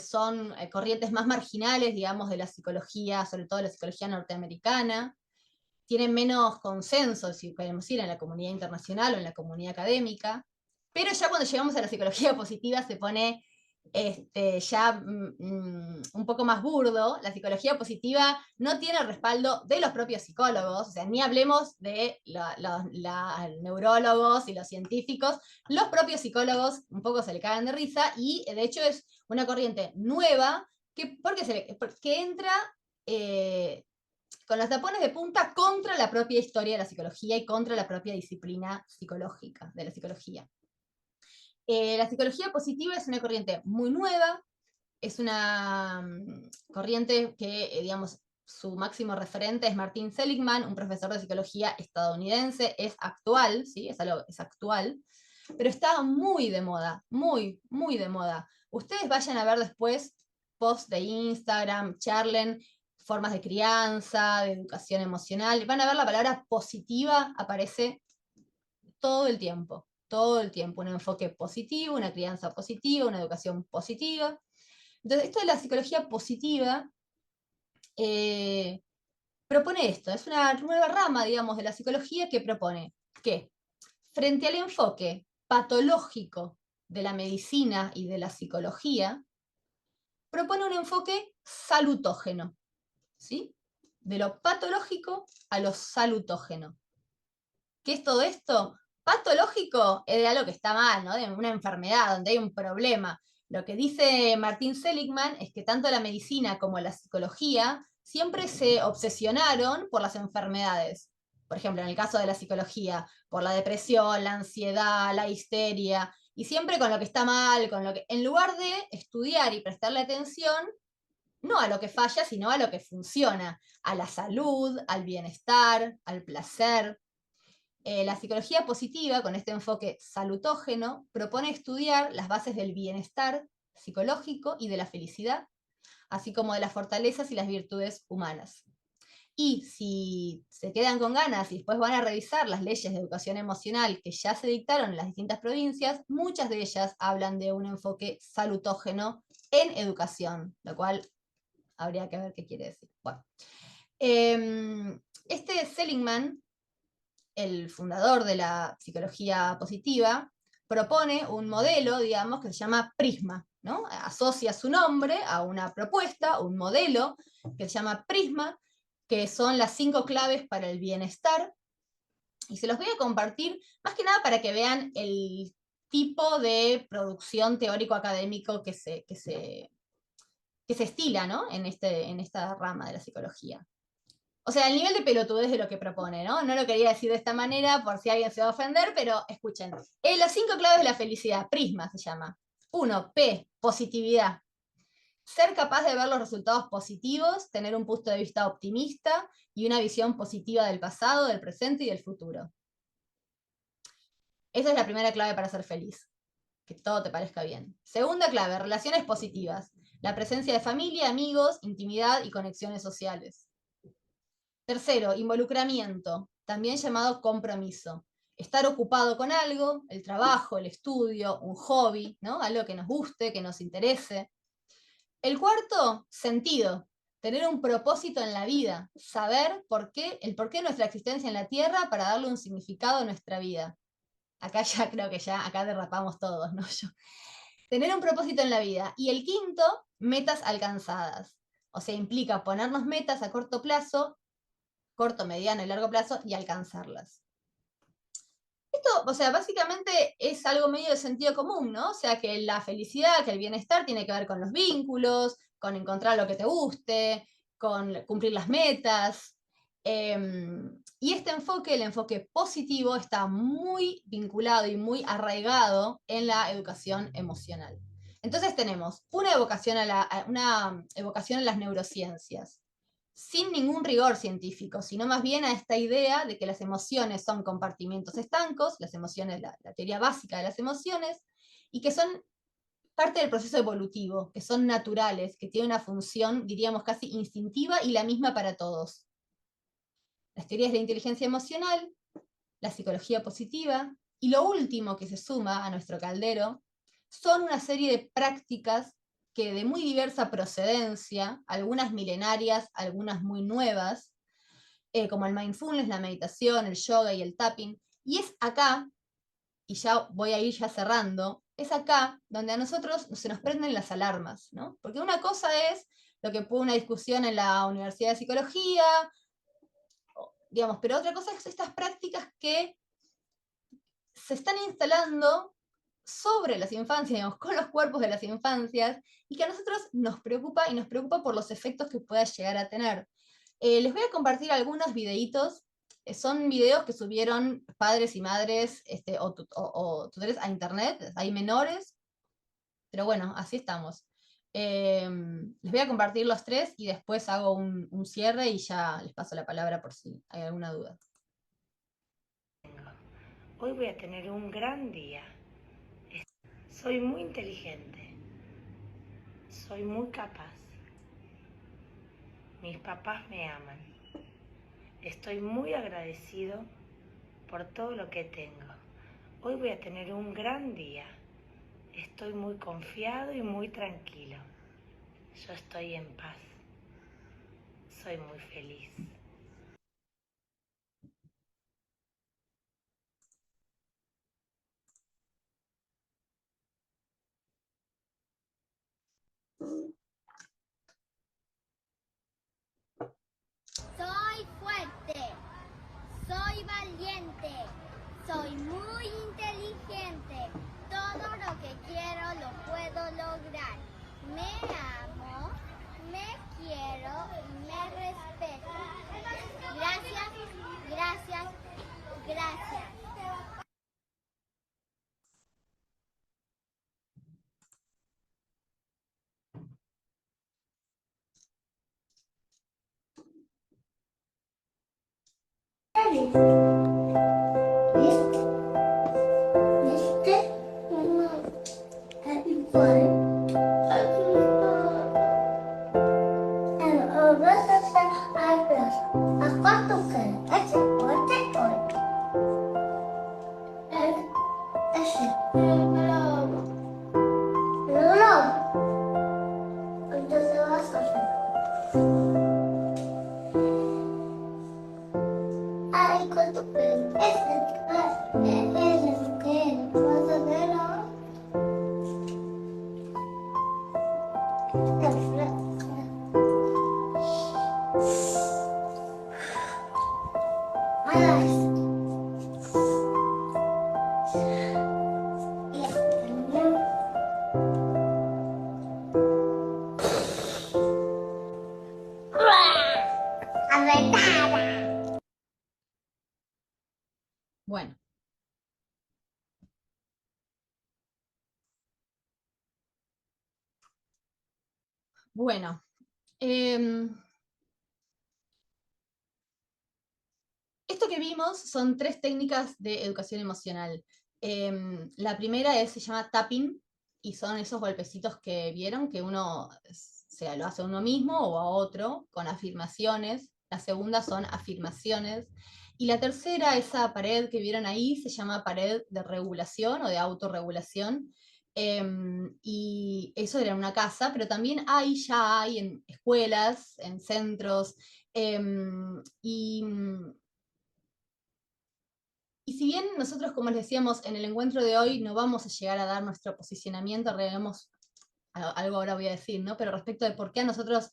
son corrientes más marginales, digamos, de la psicología, sobre todo de la psicología norteamericana, tienen menos consenso, si queremos ir, en la comunidad internacional o en la comunidad académica, pero ya cuando llegamos a la psicología positiva se pone ya un poco más burdo. La psicología positiva no tiene el respaldo de los propios psicólogos, o sea, ni hablemos de los neurólogos y los científicos, los propios psicólogos un poco se le cagan de risa y de hecho es una corriente nueva porque entra con los tapones de punta contra la propia historia de la psicología y contra la propia disciplina psicológica de la psicología. La psicología positiva es una corriente muy nueva, es una corriente que, digamos, su máximo referente es Martin Seligman, un profesor de psicología estadounidense, es actual, ¿sí? Es actual. pero está muy de moda, muy, muy de moda. Ustedes vayan a ver después posts de Instagram, charlen formas de crianza, de educación emocional, van a ver la palabra positiva aparece todo el tiempo, un enfoque positivo, una crianza positiva, una educación positiva. Entonces, esto de la psicología positiva propone esto, es una nueva rama, digamos, de la psicología que propone que frente al enfoque patológico de la medicina y de la psicología, propone un enfoque salutógeno, ¿sí? De lo patológico a lo salutógeno. ¿Qué es todo esto? Patológico es de algo que está mal, ¿no? De una enfermedad, donde hay un problema. Lo que dice Martin Seligman es que tanto la medicina como la psicología siempre se obsesionaron por las enfermedades. Por ejemplo, en el caso de la psicología, por la depresión, la ansiedad, la histeria, y siempre con lo que está mal, con lo que, en lugar de estudiar y prestarle atención, no a lo que falla, sino a lo que funciona, a la salud, al bienestar, al placer. La psicología positiva, con este enfoque salutógeno, propone estudiar las bases del bienestar psicológico y de la felicidad, así como de las fortalezas y las virtudes humanas. Y si se quedan con ganas y después van a revisar las leyes de educación emocional que ya se dictaron en las distintas provincias, muchas de ellas hablan de un enfoque salutógeno en educación, lo cual habría que ver qué quiere decir. Bueno, este Seligman, el fundador de la psicología positiva, propone un modelo, digamos, que se llama Prisma, ¿no? Asocia su nombre a una propuesta, un modelo que se llama Prisma, que son las 5 claves para el bienestar, y se los voy a compartir más que nada para que vean el tipo de producción teórico-académico que se estila, ¿no? en esta rama de la psicología. O sea, el nivel de pelotudez de lo que propone, ¿no? No lo quería decir de esta manera por si alguien se va a ofender, pero escuchen. Las 5 claves de la felicidad, Prisma se llama. 1, P, positividad. Ser capaz de ver los resultados positivos, tener un punto de vista optimista y una visión positiva del pasado, del presente y del futuro. Esa es la primera clave para ser feliz. Que todo te parezca bien. Segunda clave, relaciones positivas. La presencia de familia, amigos, intimidad y conexiones sociales. Tercero, involucramiento, también llamado compromiso. Estar ocupado con algo, el trabajo, el estudio, un hobby, ¿no? Algo que nos guste, que nos interese. El cuarto, sentido, tener un propósito en la vida, saber el porqué de nuestra existencia en la Tierra para darle un significado a nuestra vida. Acá ya creo que acá derrapamos todos, ¿no? Tener un propósito en la vida. Y el quinto, metas alcanzadas. O sea, implica ponernos metas a corto plazo, corto, mediano y largo plazo, y alcanzarlas. Esto, o sea, básicamente es algo medio de sentido común, ¿no? O sea, que la felicidad, que el bienestar tiene que ver con los vínculos, con encontrar lo que te guste, con cumplir las metas. Y este enfoque, el enfoque positivo, está muy vinculado y muy arraigado en la educación emocional. Entonces tenemos una evocación a las neurociencias, sin ningún rigor científico, sino más bien a esta idea de que las emociones son compartimentos estancos, las emociones, la teoría básica de las emociones, y que son parte del proceso evolutivo, que son naturales, que tienen una función, diríamos, casi instintiva y la misma para todos. Las teorías de la inteligencia emocional, la psicología positiva, y lo último que se suma a nuestro caldero, son una serie de prácticas que de muy diversa procedencia, algunas milenarias, algunas muy nuevas, como el mindfulness, la meditación, el yoga y el tapping. Y es acá, y ya voy a ir ya cerrando, es acá donde a nosotros se nos prenden las alarmas, ¿no? Porque una cosa es lo que fue una discusión en la Universidad de Psicología, digamos, pero otra cosa es estas prácticas que se están instalando sobre las infancias, digamos, con los cuerpos de las infancias, y que a nosotros nos preocupa, y nos preocupa por los efectos que pueda llegar a tener. Les voy a compartir algunos videitos, son videos que subieron padres y madres o tutores a internet, hay menores, pero bueno, así estamos. Les voy a compartir los 3 y después hago un cierre y ya les paso la palabra por si hay alguna duda. Hoy voy a tener un gran día. Soy muy inteligente. Soy muy capaz. Mis papás me aman. Estoy muy agradecido por todo lo que tengo. Hoy voy a tener un gran día. Estoy muy confiado y muy tranquilo. Yo estoy en paz. Soy muy feliz. Soy fuerte, soy valiente, soy muy inteligente. Todo lo que quiero lo puedo lograr. Me amo, me quiero y me respeto. Gracias, gracias, gracias. Ay, ¿cuánto pedo? Bueno, bueno. Esto que vimos son 3 técnicas de educación emocional. La primera se llama tapping, y son esos golpecitos que vieron que uno se lo hace a uno mismo o a otro, con afirmaciones. La segunda son afirmaciones. Y la tercera, esa pared que vieron ahí, se llama pared de regulación o de autorregulación. Y eso era en una casa, pero también ya hay en escuelas, en centros, y si bien nosotros, como les decíamos, en el encuentro de hoy no vamos a llegar a dar nuestro posicionamiento, algo ahora voy a decir, ¿no? Pero respecto de por qué a nosotros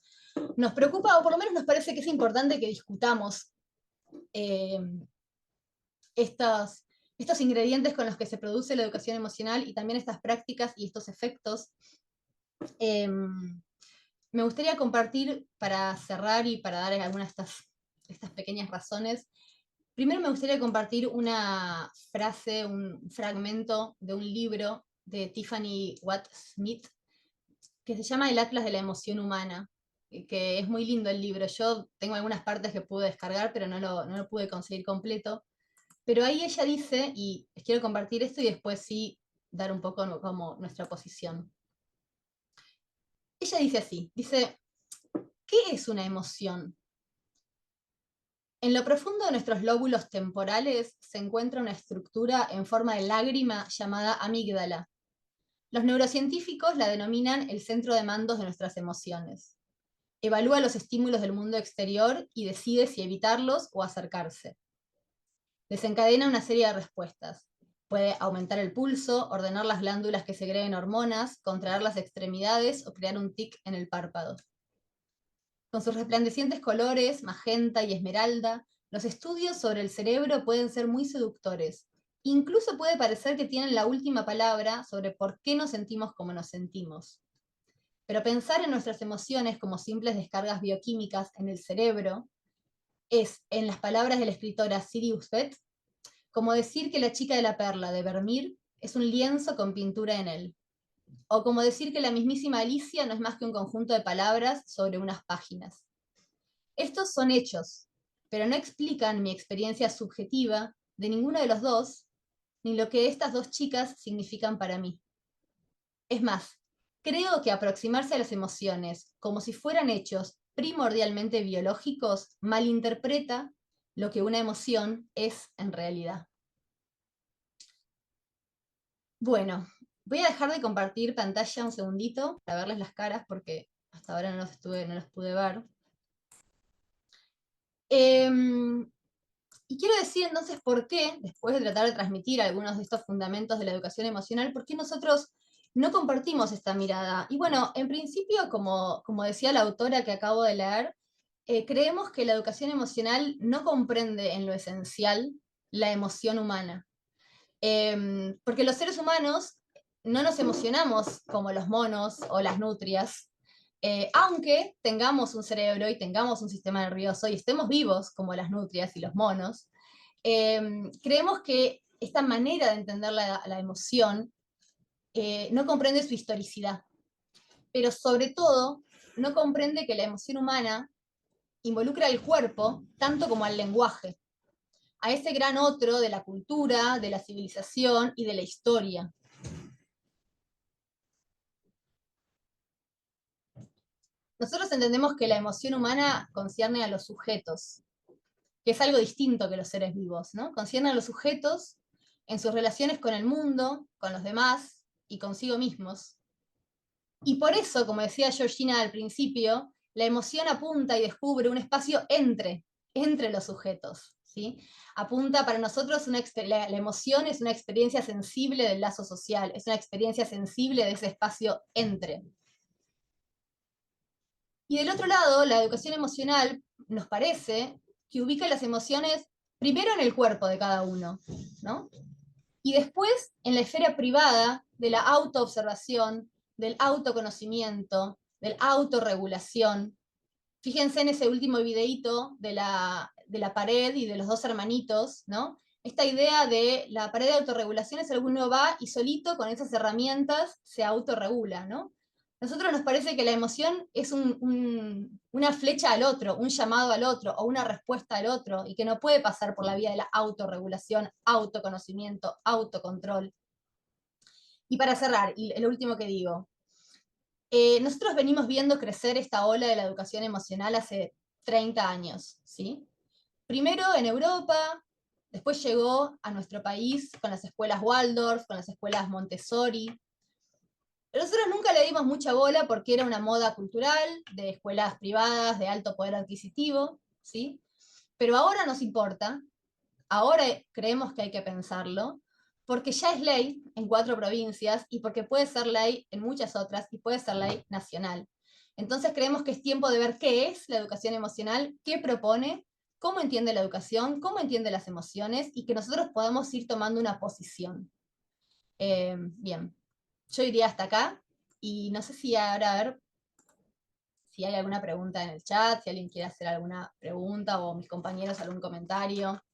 nos preocupa, o por lo menos nos parece que es importante que discutamos eh, estos ingredientes con los que se produce la educación emocional y también estas prácticas y estos efectos. Me gustaría compartir, para cerrar y para dar algunas de estas pequeñas razones, primero me gustaría compartir una frase, un fragmento de un libro de Tiffany Watt Smith, que se llama El Atlas de la Emoción Humana, que es muy lindo el libro. Yo tengo algunas partes que pude descargar, pero no lo pude conseguir completo. Pero ahí ella dice, y les quiero compartir esto y después sí dar un poco como nuestra posición. Ella dice así, dice, ¿qué es una emoción? En lo profundo de nuestros lóbulos temporales se encuentra una estructura en forma de lágrima llamada amígdala. Los neurocientíficos la denominan el centro de mandos de nuestras emociones. Evalúa los estímulos del mundo exterior y decide si evitarlos o acercarse. Desencadena una serie de respuestas. Puede aumentar el pulso, ordenar las glándulas que segreguen hormonas, contraer las extremidades o crear un tic en el párpado. Con sus resplandecientes colores, magenta y esmeralda, los estudios sobre el cerebro pueden ser muy seductores. Incluso puede parecer que tienen la última palabra sobre por qué nos sentimos como nos sentimos. Pero pensar en nuestras emociones como simples descargas bioquímicas en el cerebro es, en las palabras de la escritora Sirius Beth, como decir que La chica de la perla de Vermeer es un lienzo con pintura en él. O como decir que la mismísima Alicia no es más que un conjunto de palabras sobre unas páginas. Estos son hechos, pero no explican mi experiencia subjetiva de ninguno de los dos, ni lo que estas dos chicas significan para mí. Es más, creo que aproximarse a las emociones como si fueran hechos primordialmente biológicos malinterpreta lo que una emoción es en realidad. Bueno, voy a dejar de compartir pantalla un segundito para verles las caras porque hasta ahora no los pude ver. Y quiero decir entonces por qué, después de tratar de transmitir algunos de estos fundamentos de la educación emocional, por qué nosotros no compartimos esta mirada. Y bueno, en principio, como decía la autora que acabo de leer, creemos que la educación emocional no comprende en lo esencial la emoción humana. Porque los seres humanos no nos emocionamos como los monos o las nutrias, aunque tengamos un cerebro y tengamos un sistema nervioso y estemos vivos como las nutrias y los monos, creemos que esta manera de entender la emoción no comprende su historicidad, pero sobre todo no comprende que la emoción humana involucra al cuerpo tanto como al lenguaje, a ese gran otro de la cultura, de la civilización y de la historia. Nosotros entendemos que la emoción humana concierne a los sujetos, que es algo distinto que los seres vivos, ¿no? Concierne a los sujetos en sus relaciones con el mundo, con los demás y consigo mismos. Y por eso, como decía Georgina al principio, la emoción apunta y descubre un espacio entre los sujetos, ¿sí? Apunta para nosotros, la emoción es una experiencia sensible del lazo social, es una experiencia sensible de ese espacio entre. Y del otro lado, la educación emocional nos parece que ubica las emociones primero en el cuerpo de cada uno, ¿no? Y después en la esfera privada de la autoobservación, del autoconocimiento, del autorregulación. Fíjense en ese último videíto de la pared y de los dos hermanitos, ¿no? Esta idea de la pared de autorregulación es algo que uno va y solito con esas herramientas se autorregula, ¿no? Nosotros nos parece que la emoción es una flecha al otro, un llamado al otro o una respuesta al otro y que no puede pasar por la vía de la autorregulación, autoconocimiento, autocontrol. Y para cerrar, y lo último que digo, nosotros venimos viendo crecer esta ola de la educación emocional hace 30 años, ¿sí? Primero en Europa, después llegó a nuestro país con las escuelas Waldorf, con las escuelas Montessori. Nosotros nunca le dimos mucha bola porque era una moda cultural, de escuelas privadas, de alto poder adquisitivo, ¿sí? Pero ahora nos importa, ahora creemos que hay que pensarlo, porque ya es ley en 4 provincias y porque puede ser ley en muchas otras y puede ser ley nacional. Entonces creemos que es tiempo de ver qué es la educación emocional, qué propone, cómo entiende la educación, cómo entiende las emociones y que nosotros podamos ir tomando una posición. Bien, yo iría hasta acá y no sé si ahora a ver si hay alguna pregunta en el chat, si alguien quiere hacer alguna pregunta o mis compañeros algún comentario.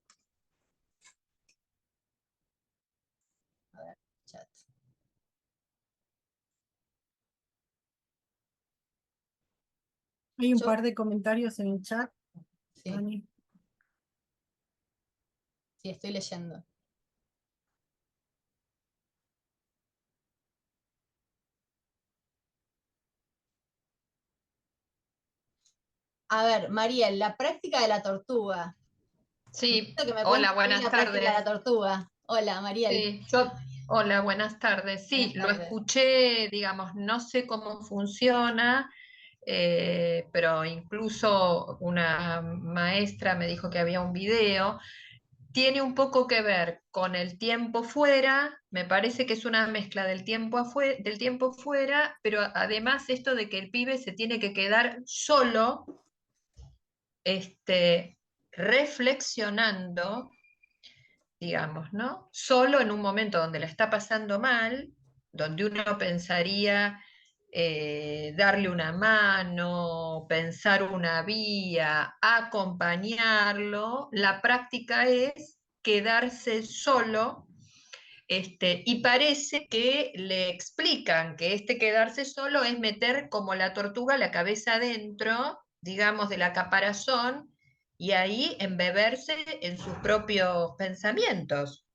A ver, chat. Hay un par de comentarios en el chat, Sí, Ani. sí, estoy leyendo. A ver, Mariel, la práctica de la tortuga. Sí, Necesito que me hola, cuentes qué es buenas la práctica de tardes. la tortuga. Hola, Mariel. Sí, hola, buenas tardes. Sí, Buenas lo tardes. escuché, digamos, no sé cómo funciona, pero incluso una maestra me dijo que había un video. Tiene un poco que ver con el tiempo fuera, me parece que es una mezcla del tiempo fuera, pero además esto de que el pibe se tiene que quedar solo, reflexionando, digamos, ¿no? Solo en un momento donde la está pasando mal, donde uno pensaría darle una mano, pensar una vía, acompañarlo, la práctica es quedarse solo. Y parece que le explican que quedarse solo es meter como la tortuga la cabeza adentro, digamos, de la caparazón, y ahí embeberse en sus propios pensamientos.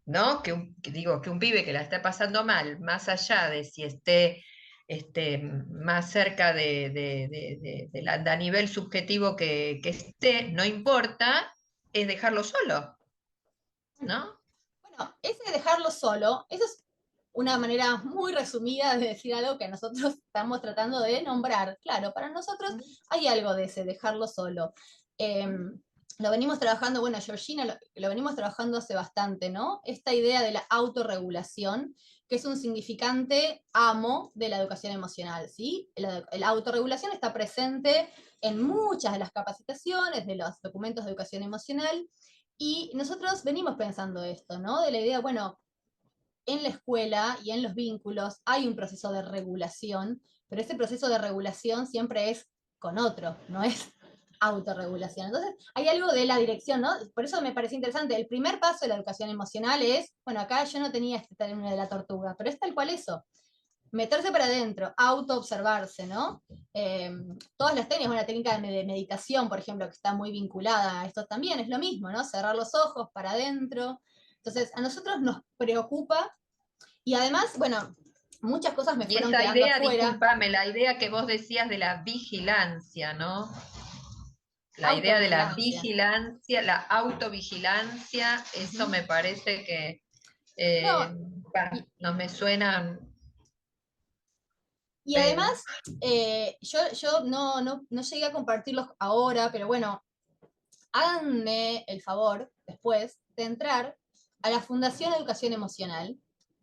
¿no? Que un pibe que la está pasando mal, más allá de si esté más cerca a nivel subjetivo que esté, no importa, es dejarlo solo, ¿no? Bueno, ese dejarlo solo, eso es una manera muy resumida de decir algo que nosotros estamos tratando de nombrar. Claro, para nosotros hay algo de ese, dejarlo solo. Lo venimos trabajando, bueno, Georgina, lo venimos trabajando hace bastante, ¿no? Esta idea de la autorregulación, que es un significante amo de la educación emocional, ¿sí? La autorregulación está presente en muchas de las capacitaciones, de los documentos de educación emocional, y nosotros venimos pensando esto, ¿no? De la idea, bueno, en la escuela y en los vínculos hay un proceso de regulación, pero ese proceso de regulación siempre es con otro, no es autorregulación. Entonces, hay algo de la dirección, ¿no? Por eso me parece interesante. El primer paso de la educación emocional es, bueno, acá yo no tenía este término de la tortuga, pero es tal cual eso. Meterse para adentro, auto-observarse, ¿no? Todas las técnicas, una técnica de meditación, por ejemplo, que está muy vinculada a esto también, es lo mismo, ¿no? Cerrar los ojos para adentro. Entonces, a nosotros nos preocupa y además, bueno, muchas cosas me Y fueron esa quedando idea, afuera. discúlpame, la idea que vos decías de la vigilancia, ¿no? La idea de la Autovigilancia. vigilancia, la autovigilancia, eso Ujú. me parece que No, no me suena, y pero además, yo no llegué a compartirlos ahora, pero bueno, háganme el favor después de entrar a la Fundación Educación Emocional.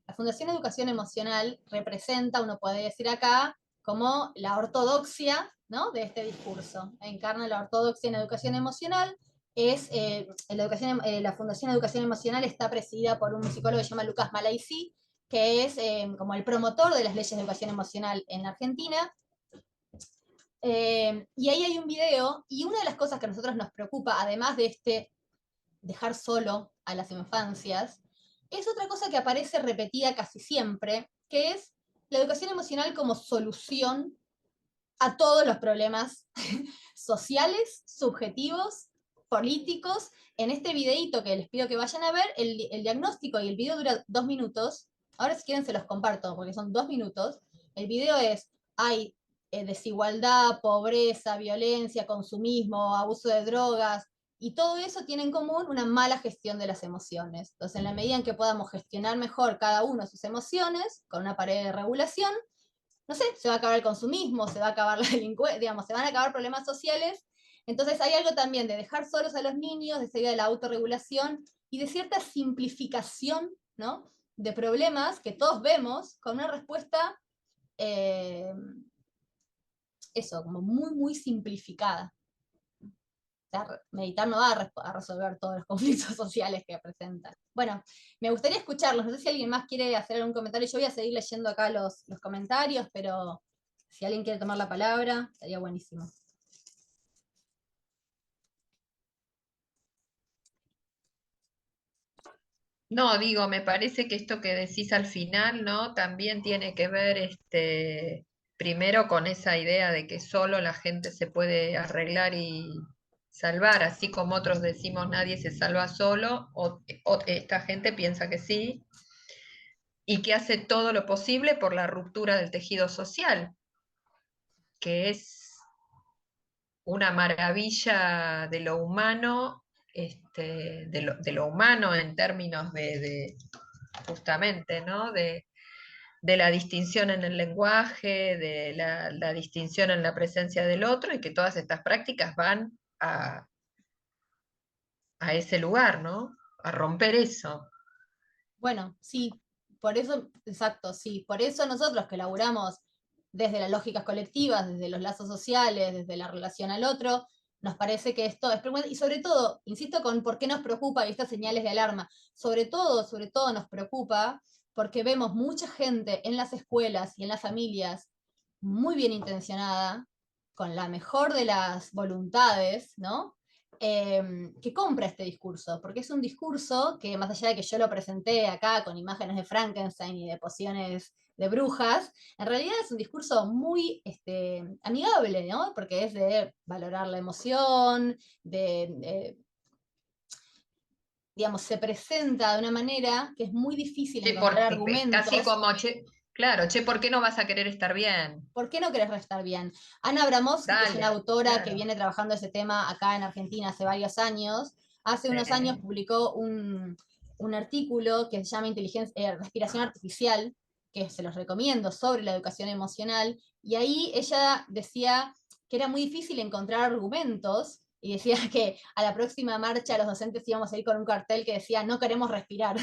La Fundación Educación Emocional representa, uno puede decir acá, como la ortodoxia, ¿no?, de este discurso. Encarna la ortodoxia en educación emocional. La Fundación Educación Emocional está presidida por un psicólogo que se llama Lucas Malaisi, que es como el promotor de las leyes de educación emocional en la Argentina. Y ahí hay un video, y una de las cosas que a nosotros nos preocupa, además de este dejar solo a las infancias, es otra cosa que aparece repetida casi siempre, que es la educación emocional como solución a todos los problemas sociales, subjetivos, políticos. En este videíto que les pido que vayan a ver, el diagnóstico, y el video dura 2 minutos. Ahora si quieren se los comparto, porque son 2 minutos. El video es, hay desigualdad, pobreza, violencia, consumismo, abuso de drogas, y todo eso tiene en común una mala gestión de las emociones. Entonces, en la medida en que podamos gestionar mejor cada uno sus emociones, con una pared de regulación, no sé, se va a acabar el consumismo, se va a acabar la delincuencia, digamos, se van a acabar problemas sociales. Entonces hay algo también de dejar solos a los niños, de esa idea de la autorregulación y de cierta simplificación, ¿no?, de problemas que todos vemos con una respuesta, eh, eso, como muy, muy simplificada. O sea, meditar no va a resolver todos los conflictos sociales que presentan. Bueno, me gustaría escucharlos. No sé si alguien más quiere hacer algún comentario. Yo voy a seguir leyendo acá los comentarios, pero si alguien quiere tomar la palabra, estaría buenísimo. no, digo, me parece que esto que decís al final, ¿no? También tiene que ver primero con esa idea de que solo la gente se puede arreglar y salvar, así como otros decimos nadie se salva solo, o esta gente piensa que sí, y que hace todo lo posible por la ruptura del tejido social, que es una maravilla de lo humano, de lo humano en términos justamente, ¿no? De la distinción en el lenguaje, de la distinción en la presencia del otro, y que todas estas prácticas van a ese lugar, ¿no? A romper eso. Bueno, sí, por eso, exacto, sí, por eso nosotros que laburamos desde las lógicas colectivas, desde los lazos sociales, desde la relación al otro, nos parece que esto es preocupante, y sobre todo, insisto con por qué nos preocupa y estas señales de alarma, sobre todo nos preocupa porque vemos mucha gente en las escuelas y en las familias muy bien intencionada, con la mejor de las voluntades, ¿no?, que compra este discurso, porque es un discurso que, más allá de que yo lo presenté acá con imágenes de Frankenstein y de pociones de brujas, en realidad es un discurso muy amigable, ¿no?, porque es de valorar la emoción, de digamos, se presenta de una manera que es muy difícil Sí, encontrar porque casi argumentos. como, che, claro, che, ¿por qué no vas a querer estar bien? ¿Por qué no querés estar bien? Ana Abramovsky, que es una Dale, autora que claro. viene trabajando ese tema acá en Argentina hace varios años, hace unos años publicó un artículo que se llama Respiración Artificial, que se los recomiendo, sobre la educación emocional, y ahí ella decía que era muy difícil encontrar argumentos, y decía que a la próxima marcha los docentes íbamos a ir con un cartel que decía no queremos respirar.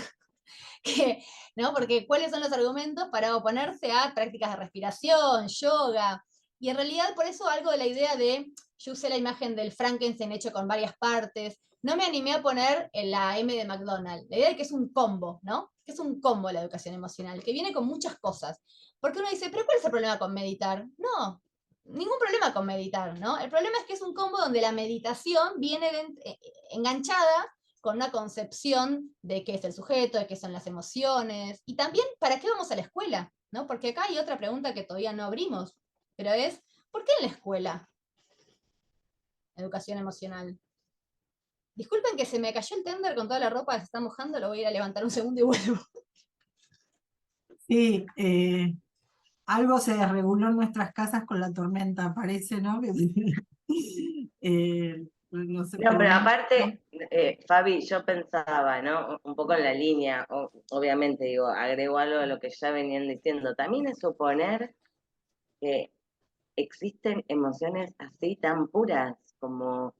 Que, ¿no? Porque ¿cuáles son los argumentos para oponerse a prácticas de respiración, yoga? Y en realidad por eso algo de la idea de, yo usé la imagen del Frankenstein hecho con varias partes, no me animé a poner en la M de McDonald's, la idea de que es un combo, ¿no? Que es un combo la educación emocional, que viene con muchas cosas. Porque uno dice, ¿pero cuál es el problema con meditar? No, ningún problema con meditar, ¿no? El problema es que es un combo donde la meditación viene enganchada con una concepción de qué es el sujeto, de qué son las emociones, y también para qué vamos a la escuela, ¿no? Porque acá hay otra pregunta que todavía no abrimos, pero es, ¿por qué en la escuela educación emocional? Disculpen que se me cayó el tender con toda la ropa que se está mojando, lo voy a ir a levantar un segundo y vuelvo. Sí, algo se desreguló en nuestras casas con la tormenta, parece, ¿no? No sé, No, por lo pero menos. aparte, Fabi, yo pensaba, ¿no? Un poco en la línea, obviamente, digo, agrego algo de lo que ya venían diciendo. También es suponer que existen emociones así tan puras, como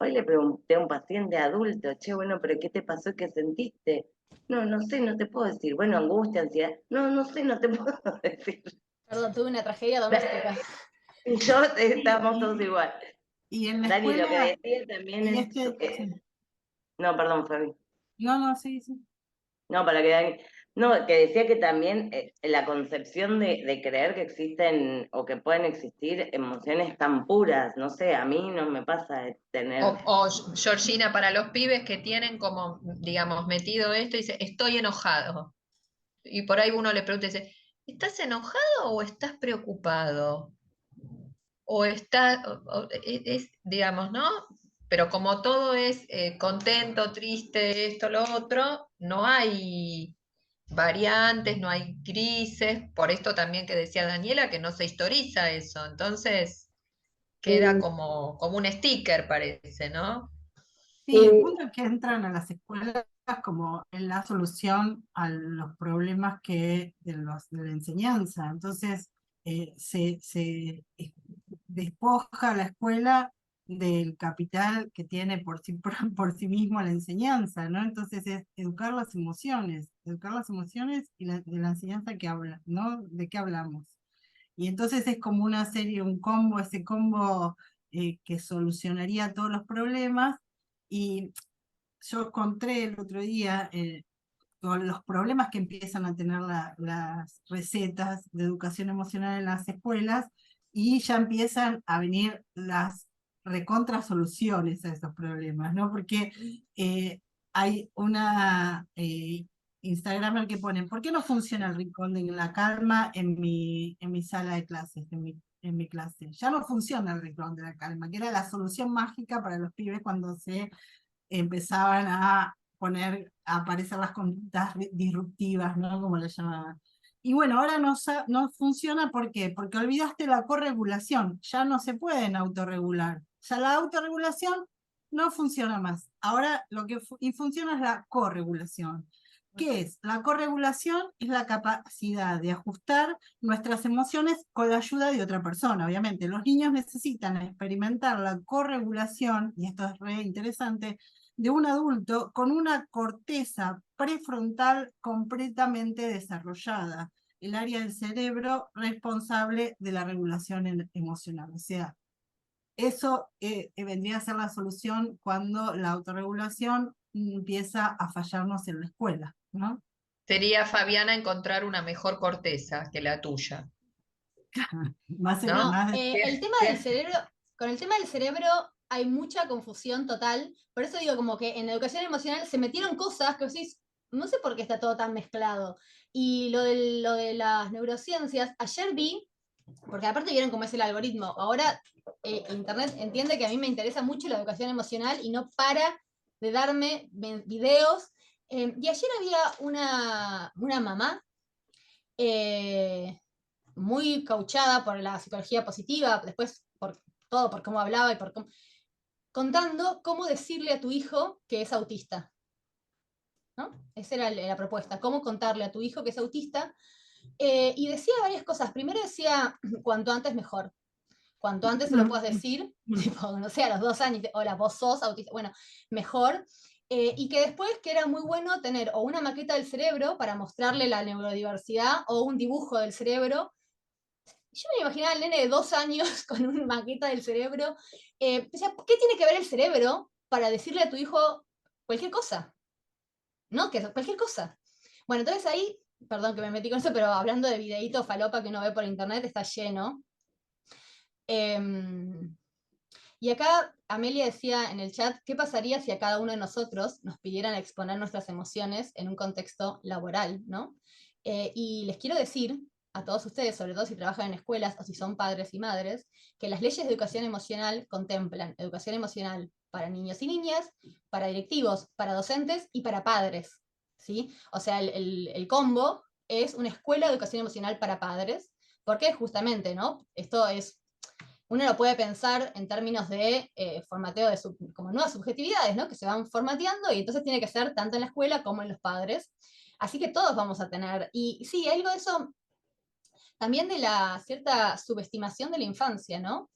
hoy le pregunté a un paciente adulto, che, bueno, pero ¿qué te pasó? ¿Qué sentiste? No, no sé, no te puedo decir. Bueno, angustia, ansiedad. No, no sé, no te puedo decir. Perdón, tuve una tragedia doméstica. Y yo estamos todos Y, igual. y en la Dani, lo escuela, que decía también y es... sí. no, perdón, Fabi. No, sí, sí. No, para que Dani... No, que decía que también la concepción de creer que existen o que pueden existir emociones tan puras, no sé, a mí no me pasa de tener... O Georgina, para los pibes que tienen como, digamos, metido esto, dice, estoy enojado. Y por ahí uno le pregunta y dice, ¿estás enojado o estás preocupado? O está, digamos, ¿no? Pero como todo es contento, triste, esto, lo otro, no hay variantes, no hay grises, por esto también que decía Daniela, que no se historiza eso, entonces queda como un sticker, parece, ¿no? Sí, el punto es que entran a las escuelas como en la solución a los problemas de la enseñanza. Entonces, se despoja a la escuela del capital que tiene por sí, por sí mismo la enseñanza, ¿no? Entonces es educar las emociones y de la enseñanza que habla, ¿no? ¿De qué hablamos? Y entonces es como una serie, un combo, ese combo que solucionaría todos los problemas. Y yo encontré el otro día con los problemas que empiezan a tener las recetas de educación emocional en las escuelas, y ya empiezan a venir las recontra soluciones a esos problemas, ¿no? Porque hay una Instagramer que ponen, ¿por qué no funciona el rincón de la calma en mi sala de clases, en mi clase? Ya no funciona el rincón de la calma, que era la solución mágica para los pibes cuando se empezaban a aparecer las conductas disruptivas, ¿no? Como le llamaban. Y bueno, ahora no funciona, ¿por qué? Porque olvidaste la corregulación, ya no se pueden autorregular. Ya la autorregulación no funciona más. Ahora lo que funciona es la corregulación. ¿Qué es? La corregulación es la capacidad de ajustar nuestras emociones con la ayuda de otra persona, obviamente. Los niños necesitan experimentar la corregulación, y esto es re interesante, de un adulto con una corteza prefrontal completamente desarrollada, el área del cerebro responsable de la regulación emocional. O sea, eso vendría a ser la solución cuando la autorregulación empieza a fallarnos en la escuela, ¿no? Sería, Fabiana, encontrar una mejor corteza que la tuya, Más, ¿no? No, más el tema del cerebro, con el tema del cerebro hay mucha confusión total, por eso digo como que en educación emocional se metieron cosas que vos decís, no sé por qué está todo tan mezclado. Y lo de las neurociencias, ayer vi, porque aparte vieron cómo es el algoritmo, ahora Internet entiende que a mí me interesa mucho la educación emocional y no para de darme videos. Y ayer había una mamá muy cauchada por la psicología positiva, después por cómo hablaba y contando cómo decirle a tu hijo que es autista, ¿no? Esa era la propuesta, cómo contarle a tu hijo que es autista. Y decía varias cosas. Primero decía, cuanto antes mejor. Cuanto antes se lo puedas decir, tipo, no sé, a los 2 años, hola, vos sos autista, bueno, mejor. Y que después que era muy bueno tener o una maqueta del cerebro para mostrarle la neurodiversidad o un dibujo del cerebro. Yo me imaginaba al nene de 2 años con una maqueta del cerebro. O sea, ¿qué tiene que ver el cerebro para decirle a tu hijo cualquier cosa? ¿No? Que cualquier cosa. Bueno, entonces ahí, perdón que me metí con eso, pero hablando de videitos falopa que uno ve por internet, está lleno. Y acá Amelia decía en el chat, ¿qué pasaría si a cada uno de nosotros nos pidieran exponer nuestras emociones en un contexto laboral, ¿no? Y les quiero decir a todos ustedes, sobre todo si trabajan en escuelas o si son padres y madres, que las leyes de educación emocional contemplan educación emocional para niños y niñas, para directivos, para docentes y para padres, ¿sí? O sea, el combo es una escuela de educación emocional para padres, porque justamente, ¿no? Esto es, uno lo puede pensar en términos de formateo de como nuevas subjetividades, ¿no? Que se van formateando y entonces tiene que ser tanto en la escuela como en los padres. Así que todos vamos a tener, y sí, algo de eso, también de la cierta subestimación de la infancia, ¿no?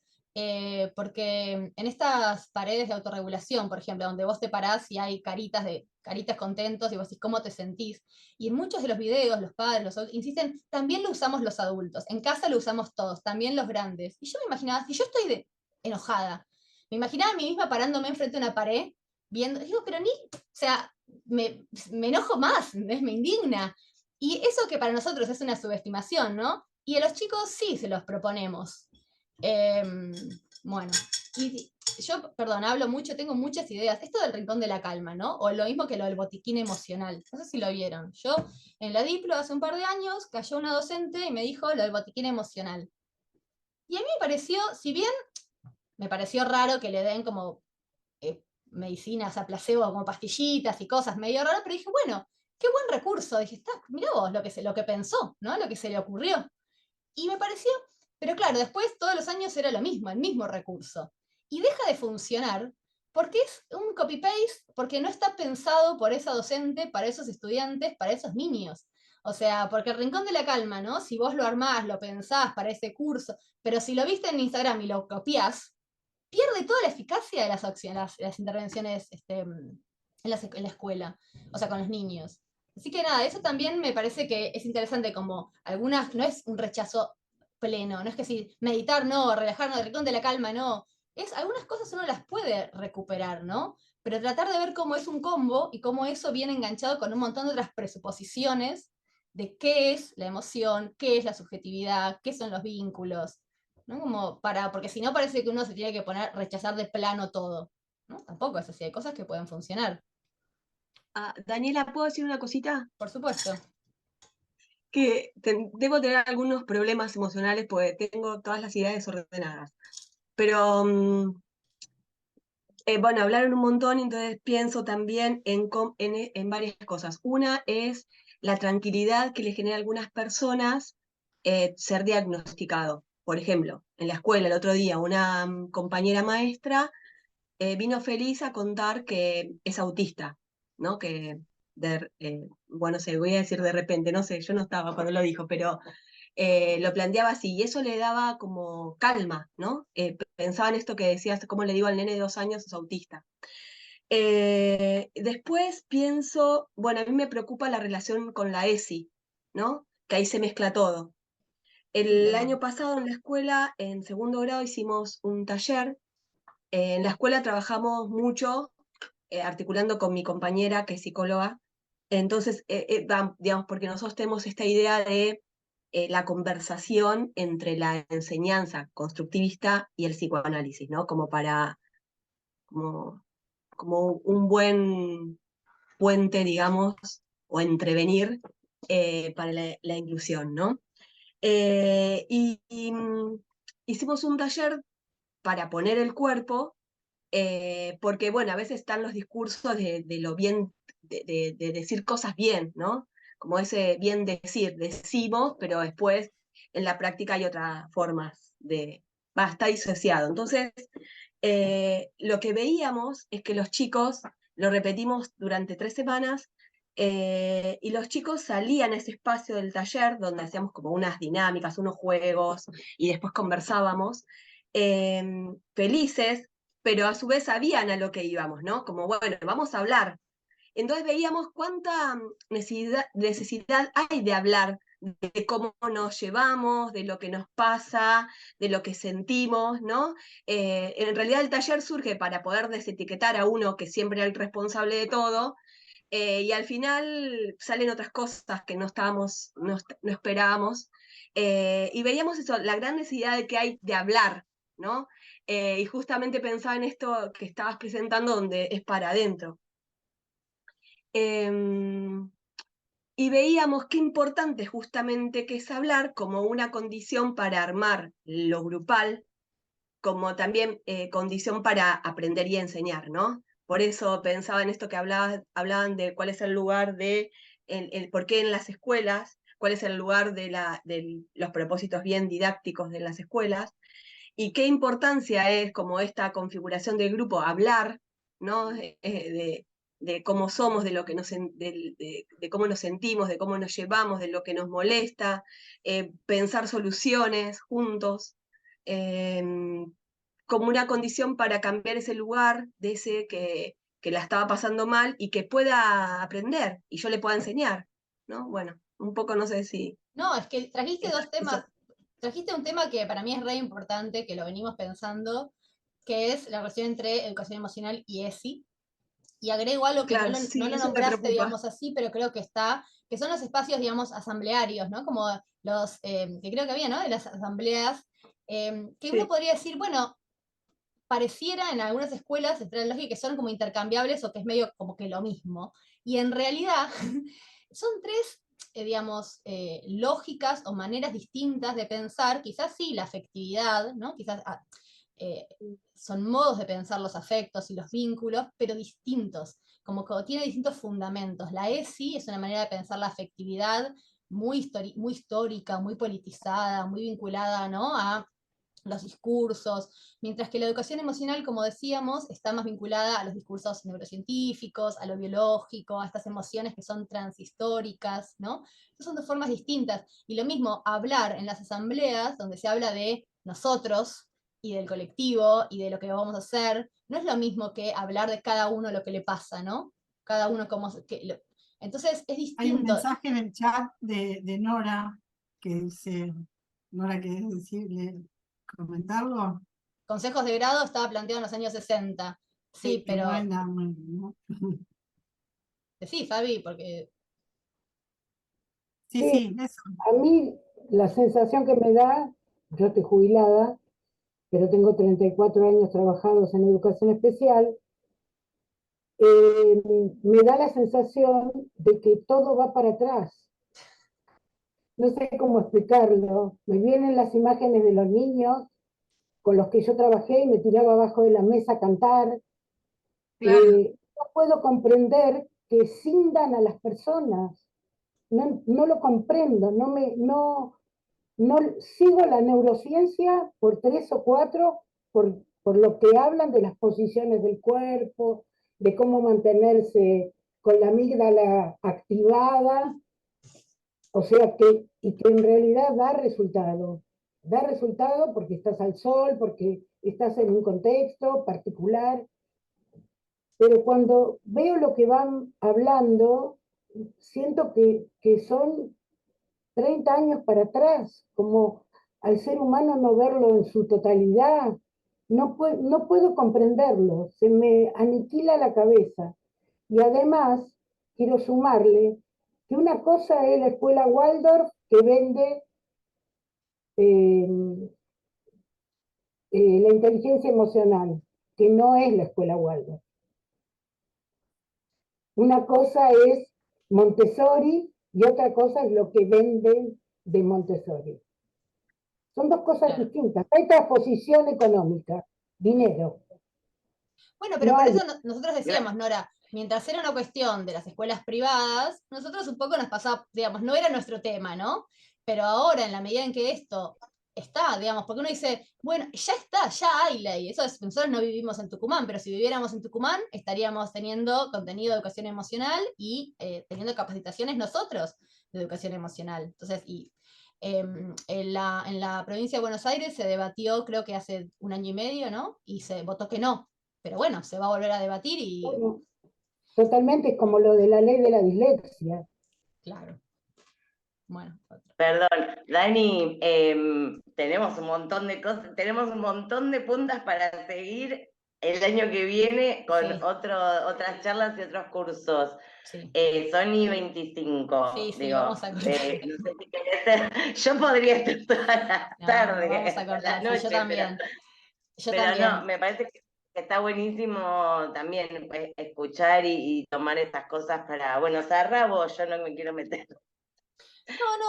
Porque en estas paredes de autorregulación, por ejemplo, donde vos te parás y hay caritas contentos y vos decís cómo te sentís, y en muchos de los videos los padres, los adultos, insisten, también lo usamos los adultos, en casa lo usamos todos, también los grandes. Y yo me imaginaba, si yo estoy enojada, me imaginaba a mí misma parándome enfrente de una pared, viendo, digo, pero o sea, me enojo más, me indigna. Y eso que para nosotros es una subestimación, ¿no? Y a los chicos sí se los proponemos. Bueno, y yo, perdón, hablo mucho, tengo muchas ideas. Esto del rincón de la calma, ¿no? O lo mismo que lo del botiquín emocional. No sé si lo vieron. Yo, en la Diplo, hace un par de años, cayó una docente y me dijo lo del botiquín emocional. Y a mí me pareció, si bien me pareció raro que le den como medicinas a placebo, como pastillitas y cosas medio raras, pero dije, bueno, qué buen recurso. Dije, mirá vos lo que pensó, ¿no? Lo que se le ocurrió. Y me pareció, pero claro, después todos los años era lo mismo, el mismo recurso. Y deja de funcionar porque es un copy-paste, porque no está pensado por esa docente, para esos estudiantes, para esos niños. O sea, porque el Rincón de la Calma, ¿no? Si vos lo armás, lo pensás para ese curso, pero si lo viste en Instagram y lo copiás, pierde toda la eficacia de las intervenciones en la escuela, o sea, con los niños. Así que nada, eso también me parece que es interesante, como algunas, no es un rechazo pleno, no es que si meditar no, relajarnos, el rincón de la calma no, algunas cosas uno las puede recuperar, ¿no? Pero tratar de ver cómo es un combo y cómo eso viene enganchado con un montón de otras presuposiciones de qué es la emoción, qué es la subjetividad, qué son los vínculos, ¿no? Porque si no parece que uno se tiene que rechazar de plano todo, ¿no? Tampoco es así, hay cosas que pueden funcionar. Daniela, ¿puedo decir una cosita? Por supuesto. Que debo tener algunos problemas emocionales porque tengo todas las ideas desordenadas. Pero, bueno, hablaron un montón, entonces pienso también en varias cosas. Una es la tranquilidad que le genera a algunas personas ser diagnosticado. Por ejemplo, en la escuela el otro día una compañera maestra vino feliz a contar que es autista, ¿no? Bueno, sé, voy a decir de repente, no sé, yo no estaba cuando lo dijo, pero lo planteaba así, y eso le daba como calma, ¿no? Pensaba en esto que decías, ¿cómo le digo al nene de 2 años es autista? Después pienso, bueno, a mí me preocupa la relación con la ESI, ¿no? Que ahí se mezcla todo. El año pasado en la escuela, en segundo grado, hicimos un taller. En la escuela trabajamos mucho articulando con mi compañera que es psicóloga. Entonces, digamos, porque nosotros tenemos esta idea de la conversación entre la enseñanza constructivista y el psicoanálisis, ¿no? Como un buen puente, digamos, o entrevenir para la inclusión, ¿no? Hicimos un taller para poner el cuerpo porque bueno, a veces están los discursos de lo bien, de decir cosas bien, ¿no? Como ese bien decir, decimos, pero después en la práctica hay otras formas está disociado. Entonces, lo que veíamos es que los chicos, lo repetimos durante 3 semanas, y los chicos salían a ese espacio del taller donde hacíamos como unas dinámicas, unos juegos, y después conversábamos, felices, pero a su vez sabían a lo que íbamos, ¿no? Como, bueno, vamos a hablar. Entonces veíamos cuánta necesidad hay de hablar de cómo nos llevamos, de lo que nos pasa, de lo que sentimos, ¿no? En realidad el taller surge para poder desetiquetar a uno que siempre era el responsable de todo, y al final salen otras cosas que no esperábamos, y veíamos eso, la gran necesidad que hay de hablar, ¿no? Y justamente pensaba en esto que estabas presentando, donde es para adentro. Y veíamos qué importante justamente que es hablar como una condición para armar lo grupal, como también condición para aprender y enseñar, ¿no? Por eso pensaba en esto que hablaban de cuál es el lugar por qué en las escuelas, cuál es el lugar de los propósitos bien didácticos de las escuelas, y qué importancia es como esta configuración del grupo, hablar, ¿no? De cómo somos, de, lo que de cómo nos sentimos, de cómo nos llevamos, de lo que nos molesta, pensar soluciones juntos, como una condición para cambiar ese lugar de ese que la estaba pasando mal y que pueda aprender y yo le pueda enseñar, ¿no? Bueno, un poco no sé si... No, es que trajiste dos temas. Trajiste un tema que para mí es re importante, que lo venimos pensando, que es la relación entre educación emocional y ESI. Y agrego algo que Claro, no sí, lo eso me nombraste, preocupa. digamos así, pero creo que está, que son los espacios, digamos, asamblearios, ¿no? Como los, que creo que había, ¿no? De las asambleas, que uno Sí. podría decir, bueno, pareciera en algunas escuelas que son como intercambiables o que es medio como que lo mismo. Y en realidad son tres, digamos, lógicas o maneras distintas de pensar, quizás sí, la afectividad, ¿no? Quizás eh, son modos de pensar los afectos y los vínculos, pero distintos, como que tiene distintos fundamentos. La ESI es una manera de pensar la afectividad muy histórica, muy politizada, muy vinculada, ¿no? A los discursos, mientras que la educación emocional, como decíamos, está más vinculada a los discursos neurocientíficos, a lo biológico, a estas emociones que son transhistóricas, ¿no? Estas son dos formas distintas. Y lo mismo, hablar en las asambleas, donde se habla de nosotros y del colectivo y de lo que vamos a hacer, no es lo mismo que hablar de cada uno lo que le pasa, ¿no? Cada uno como... Entonces es Hay un distinto. mensaje en el chat de Nora que dice, Nora, ¿querés decirle, comentarlo? Consejos de grado estaba planteado en los años 60. Sí, Que no es pero nada nuevo, ¿no? sí, Fabi, porque Sí, Sí, sí, eso. a mí la sensación que me da, yo estoy jubilada, pero tengo 34 años trabajados en educación especial, me da la sensación de que todo va para atrás. No sé cómo explicarlo. Me vienen las imágenes de los niños con los que yo trabajé y me tiraba abajo de la mesa a cantar. Claro. No puedo comprender que cindan a las personas. No lo comprendo, no sigo la neurociencia por 3 o 4, por lo que hablan de las posiciones del cuerpo, de cómo mantenerse con la amígdala activada, o sea y que en realidad da resultado porque estás al sol, porque estás en un contexto particular, pero cuando veo lo que van hablando, siento que son 30 años para atrás, como al ser humano no verlo en su totalidad, no puedo comprenderlo, se me aniquila la cabeza. Y además, quiero sumarle que una cosa es la escuela Waldorf que vende eh, la inteligencia emocional, que no es la escuela Waldorf. Una cosa es Montessori y otra cosa es lo que venden de Montessori. Son dos cosas claro. distintas. Hay transposición económica, dinero. Bueno, pero No por hay. eso nosotros decíamos, Nora, mientras era una cuestión de las escuelas privadas, nosotros un poco nos pasaba, digamos, no era nuestro tema, ¿no? Pero ahora, en la medida en que esto está, digamos, porque uno dice, bueno, ya está, ya hay ley. Eso es, nosotros no vivimos en Tucumán, pero si viviéramos en Tucumán, estaríamos teniendo contenido de educación emocional y teniendo capacitaciones nosotros de educación emocional. Entonces, en la provincia de Buenos Aires se debatió, creo que hace 1 año y medio, ¿no? Y se votó que no. Pero bueno, se va a volver a debatir y, Bueno, totalmente es como lo de la ley de la dislexia. claro. Bueno, Perdón, Dani, tenemos un montón de cosas, tenemos un montón de puntas para seguir el año que viene con Sí. otras charlas y otros cursos. Sí. Son y 25, Sí, digo. vamos a cortar. No sé si querés yo podría estar toda la tarde, vamos a hasta cortar, la sí, noche, yo también. Yo pero también. no, me parece que está buenísimo también escuchar y tomar estas cosas para, bueno, Sarrabo, yo no me quiero meter.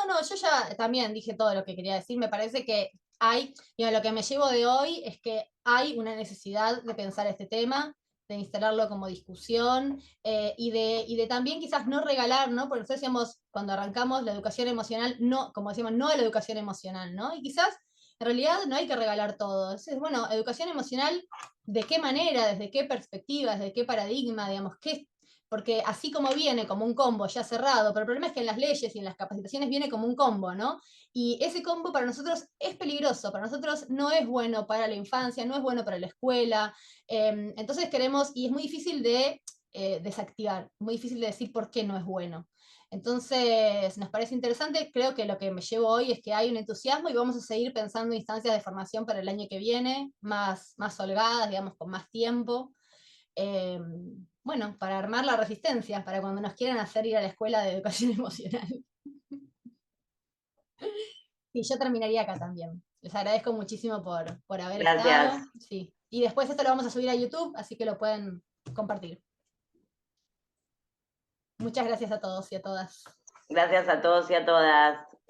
No, yo ya también dije todo lo que quería decir. Me parece que hay, lo que me llevo de hoy es que hay una necesidad de pensar este tema, de instalarlo como discusión y de también quizás no regalar, ¿no? Porque nosotros decíamos, cuando arrancamos la educación emocional, no, como decíamos, no a la educación emocional, ¿no? Y quizás en realidad no hay que regalar todo. Entonces, bueno, educación emocional, ¿de qué manera? ¿Desde qué perspectiva? ¿Desde qué paradigma? Digamos, ¿qué? Porque así como viene como un combo ya cerrado, pero el problema es que en las leyes y en las capacitaciones viene como un combo, ¿no? Y ese combo para nosotros es peligroso, para nosotros no es bueno para la infancia, no es bueno para la escuela, entonces queremos, y es muy difícil de desactivar, muy difícil de decir por qué no es bueno. Entonces, nos parece interesante, creo que lo que me llevo hoy es que hay un entusiasmo y vamos a seguir pensando instancias de formación para el año que viene, más holgadas, digamos, con más tiempo. Bueno, para armar la resistencia, para cuando nos quieran hacer ir a la escuela de educación emocional. Y yo terminaría acá también. Les agradezco muchísimo por haber Gracias. estado. Sí. Y después esto lo vamos a subir a YouTube, así que lo pueden compartir. Muchas gracias a todos y a todas. Gracias a todos y a todas.